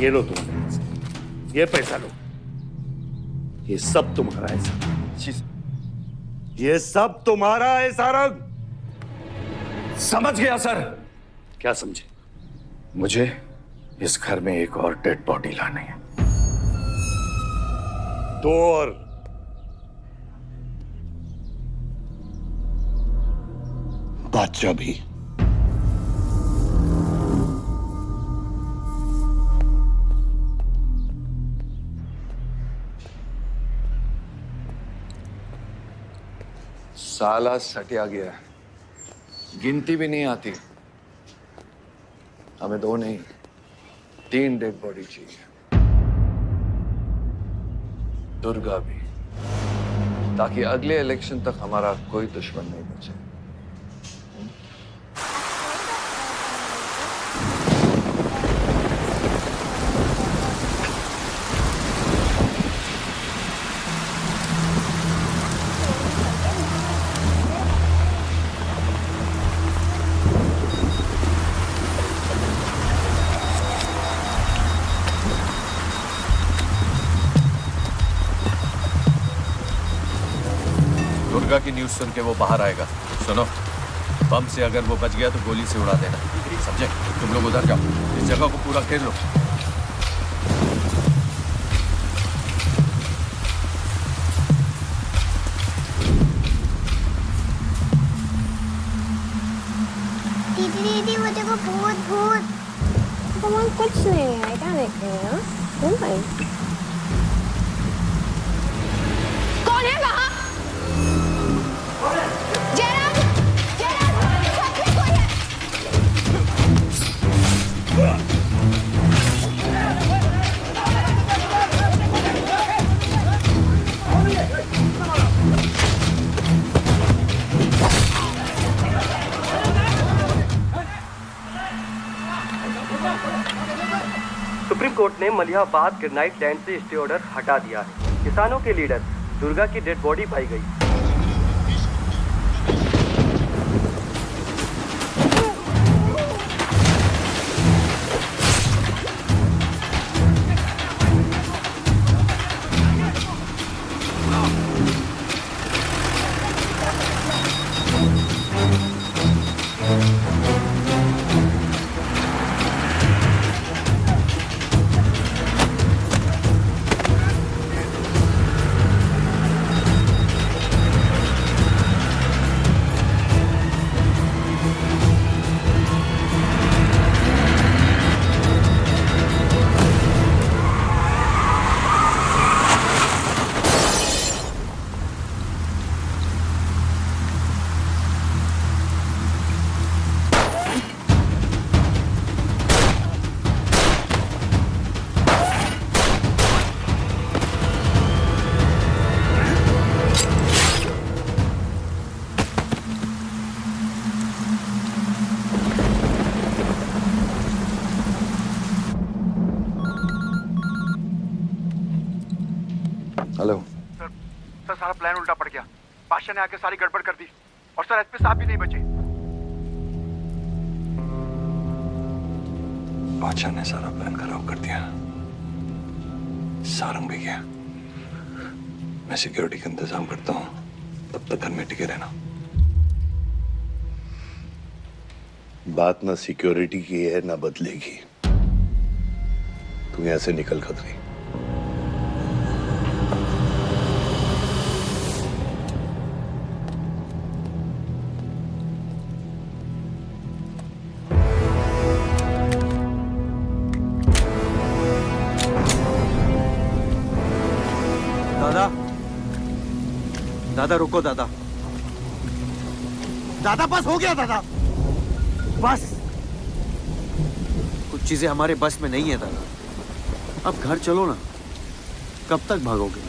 ये लो तुम, ये पैसा लो। ये सब तुम्हारा है सारंग। ये सब तुम्हारा है सारंग। समझ गया सर। क्या समझे? मुझे इस घर में एक और डेड बॉडी लानी है। दो और। बादशाह भी। साला सटिया गया है, गिनती भी नहीं आती। हमें 2 नहीं 3 डेड बॉडी चाहिए। दुर्गा भी, ताकि अगले इलेक्शन तक हमारा कोई दुश्मन नहीं बचे। दुर्गा की न्यूज़ सुन के वो बाहर आएगा। सुनो, बम से अगर वो बच गया तो गोली से उड़ा देना, समझे? तुम लोग उधर जाओ, इस जगह को पूरा घेर लो। दीदी दीदी, वो देखो भूत भूत। भगवान कुछ नहीं है, क्या देख रही है ना? कौन है वहाँ? जयराम, जयराम, छत में कोई है। सुप्रीम कोर्ट ने मलिहाबाद ग्रेनाइट लैंड से स्टे ऑर्डर हटा दिया है। किसानों के लीडर दुर्गा की डेड बॉडी पाई गई। हेलो सर सारा प्लान उल्टा पड़ गया। बादशाह ने आके सारी गड़बड़ कर दी और सर एसपी साहब भी नहीं बचे। बादशाह ने सारा प्लान खराब कर दिया। सारंग भी गया। मैं सिक्योरिटी का इंतजाम करता हूँ, तब तक घर में टिके रहना। बात ना सिक्योरिटी की है ना बदलेगी। तू यहां से निकल खतरी। दादा, दादा रुको दादा। दादा बस हो गया दादा, बस। कुछ चीजें हमारे बस में नहीं है दादा। अब घर चलो ना, कब तक भागोगे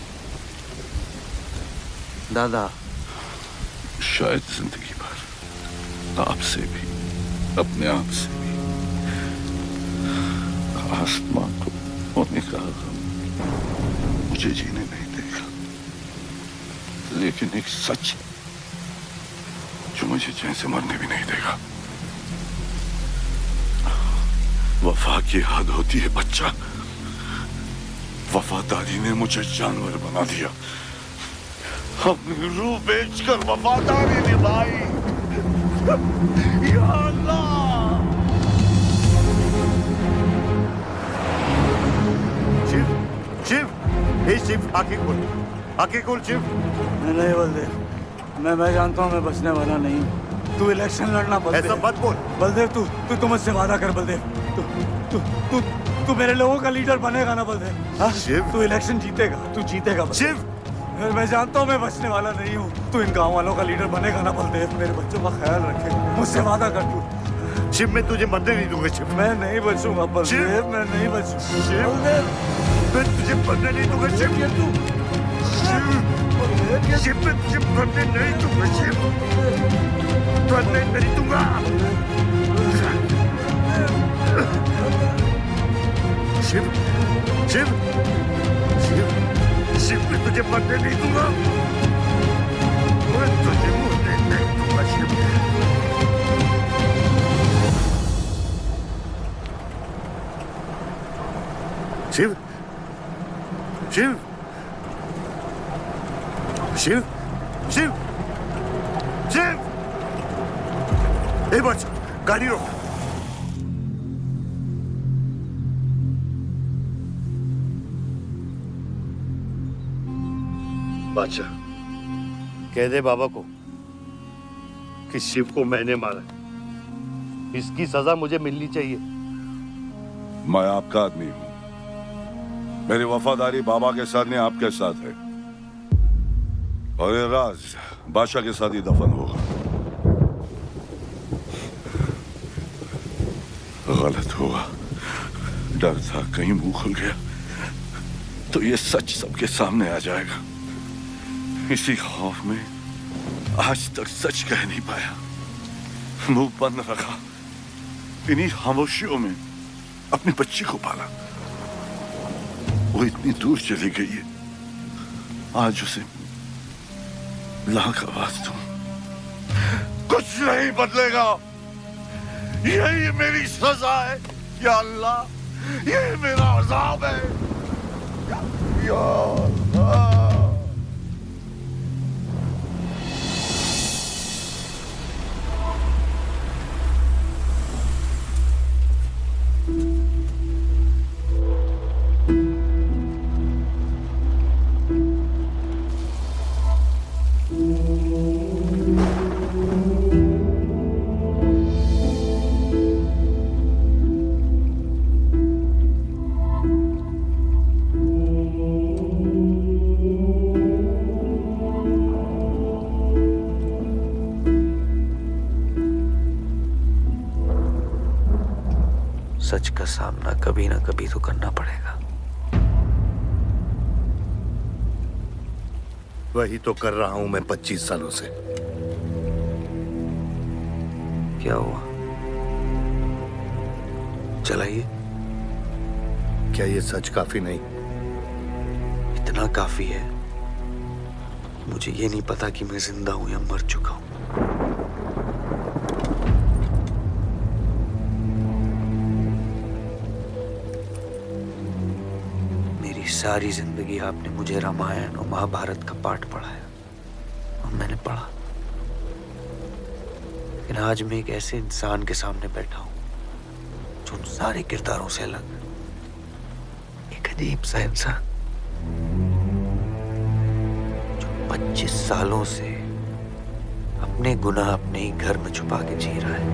दादा? शायद जिंदगी भर आपसे भी, अपने आप से भी। आसमां को होने का गम मुझे जीने नहीं देगा, लेकिन एक सच जो मुझे चैन से मरने भी नहीं देगा। वफा की हद होती है बच्चा। वफादारी ने मुझे जानवर बना दिया। अपनी रूह बेचकर वफादारी निभाई। या अल्लाह। शिव, शिव, हे शिव, आंखें खोल, आंखें खोल शिव। नहीं बलदेव, मैं जानता हूँ मैं बचने वाला नहीं हूँ। तू इलेक्शन लड़ना बलदेव। ऐसा मत बोल बलदेव। तू मुझसे वादा कर बलदेव। तू मेरे लोगों का लीडर बनेगा ना बलदेव? शिव, तू इलेक्शन जीतेगा, तू जीतेगा शिव। मैं जानता हूँ मैं बचने वाला नहीं हूँ। तू इन गाँव वालों का लीडर बनेगा ना बलदेव? मेरे बच्चों का ख्याल रखेगा, मुझसे वादा कर तू। शिव, मैं तुझे मरने नहीं दूंगा शिव। मैं नहीं बचूंगा बलदेव, मैं नहीं बचूंगा शिव। मैं तुझे मरने नहीं दूंगा शिव। शिव, मैं तुझे मरने नहीं दूंगा शिव। मरने नहीं दूंगा। शिव, शिव, शिव, शिव, मैं तुझे मरने नहीं दूंगा। मैं तुझे मरने नहीं दूंगा शिव। शिव, शिव, शिव, शिव, शिव। ए बच, गाड़ी रोक। बादशाह, कह दे बाबा को कि शिव को मैंने मारा। इसकी सजा मुझे मिलनी चाहिए। मैं आपका आदमी हूं। मेरी वफादारी बाबा के साथ नहीं, आपके साथ है। और ये राज बादशाह के साथ ही दफन होगा। गलत हुआ, डर था कहीं मुंह खुल गया तो ये सच सबके सामने आ जाएगा। इसी खौफ में आज तक सच कह नहीं पाया, मुंह बंद रखा। इन्हीं खामोशियों में अपनी बच्ची को पाला। वो इतनी दूर चली गई है, आज उसे लाख आवाज दूं, कुछ नहीं बदलेगा। यही मेरी सजा है या अल्लाह, यही मेरा अज़ाब है या अल्लाह। सच का सामना कभी ना कभी तो करना पड़ेगा। वही तो कर रहा हूं मैं 25 सालों से। क्या हुआ? चलाइए। क्या ये सच काफी नहीं? इतना काफी है। मुझे ये नहीं पता कि मैं जिंदा हूं या मर चुका हूं। मेरी सारी जिंदगी आपने मुझे रामायण और महाभारत का पाठ पढ़ाया और मैंने पढ़ा, लेकिन आज मैं एक ऐसे इंसान के सामने बैठा हूं जो उन सारे किरदारों से अलग, एक अजीब सा इंसान जो 25 सालों से अपने गुनाह अपने ही घर में छुपा के जी रहा है।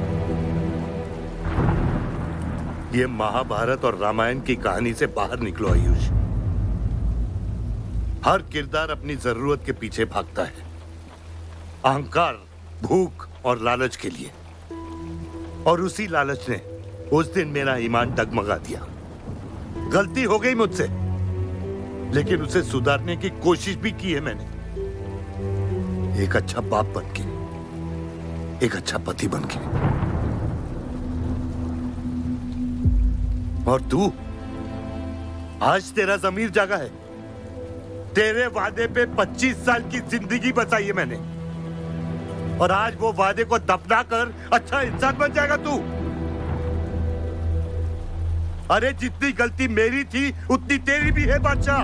ये महाभारत और रामायण की कहानी से बाहर निकलो आयुष। हर किरदार अपनी जरूरत के पीछे भागता है, अहंकार, भूख और लालच के लिए, और उसी लालच ने उस दिन मेरा ईमान डगमगा दिया। गलती हो गई मुझसे, लेकिन उसे सुधारने की कोशिश भी की है मैंने। एक अच्छा बाप बनके, एक अच्छा पति बनके। और तू, आज तेरा ज़मीर जागा है। तेरे वादे पे 25 साल की जिंदगी बचाई है मैंने, और आज वो वादे को दफना कर अच्छा इंसान बन जाएगा तू। अरे जितनी गलती मेरी थी उतनी तेरी भी है बादशाह।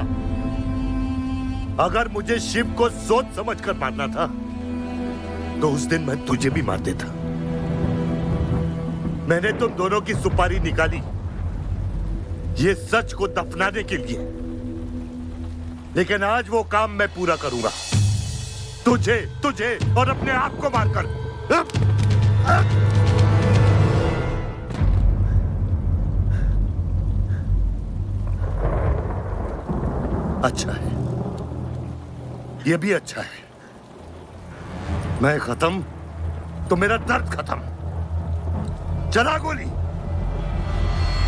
अगर मुझे शिव को सोच समझ कर मारना था तो उस दिन मैं तुझे भी मार देता। मैंने तुम दोनों की सुपारी निकाली ये सच को दफनाने के लिए, लेकिन आज वो काम मैं पूरा करूंगा, तुझे तुझे और अपने आप को मारकर। अच्छा है, ये भी अच्छा है। मैं खत्म तो मेरा दर्द खत्म। चला गोली,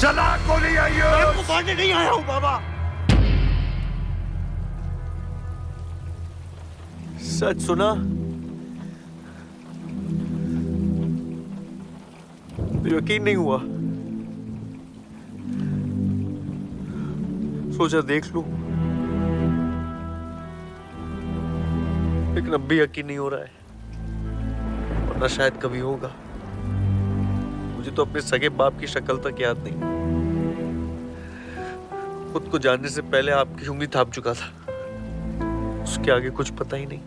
चला गोली। आइयो, मैं मारने नहीं आया हूं बाबा। सच सुना? यकीन नहीं हुआ, सोचा देख लूं, लेकिन अब भी यकीन नहीं हो रहा है, वरना शायद कभी होगा। मुझे तो अपने सगे बाप की शक्ल तक याद नहीं। खुद को जानने से पहले आपकी उंगली थाप चुका था, उसके आगे कुछ पता ही नहीं।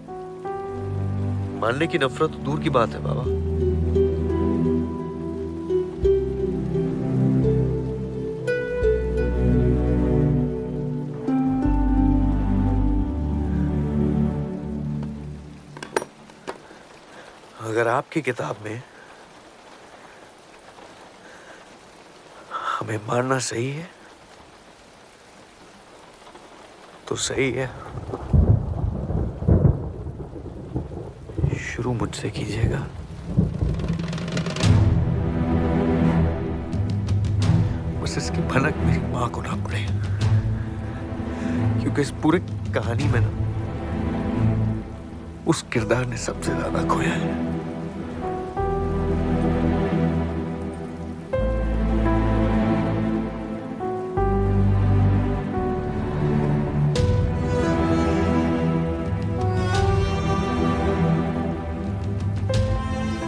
मानने की नफरत तो दूर की बात है बाबा। अगर आपकी किताब में हमें मारना सही है तो सही है। शुरू मुझसे कीजिएगा। बस इसकी भनक मेरी मां को ना पड़े, क्योंकि इस पूरी कहानी में ना उस किरदार ने सबसे ज्यादा खोया है।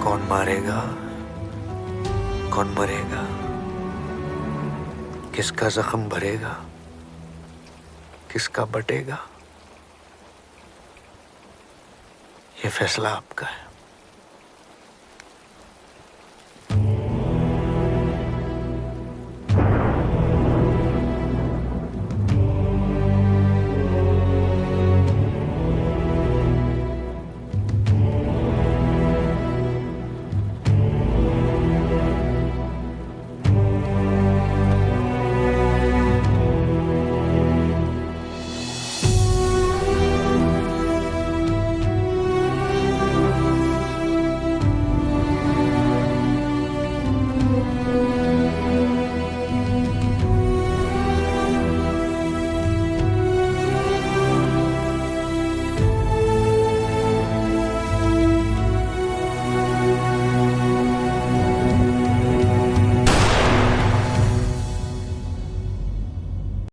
कौन मारेगा, कौन मरेगा, किसका जख्म भरेगा, किसका बटेगा, ये फैसला आपका है।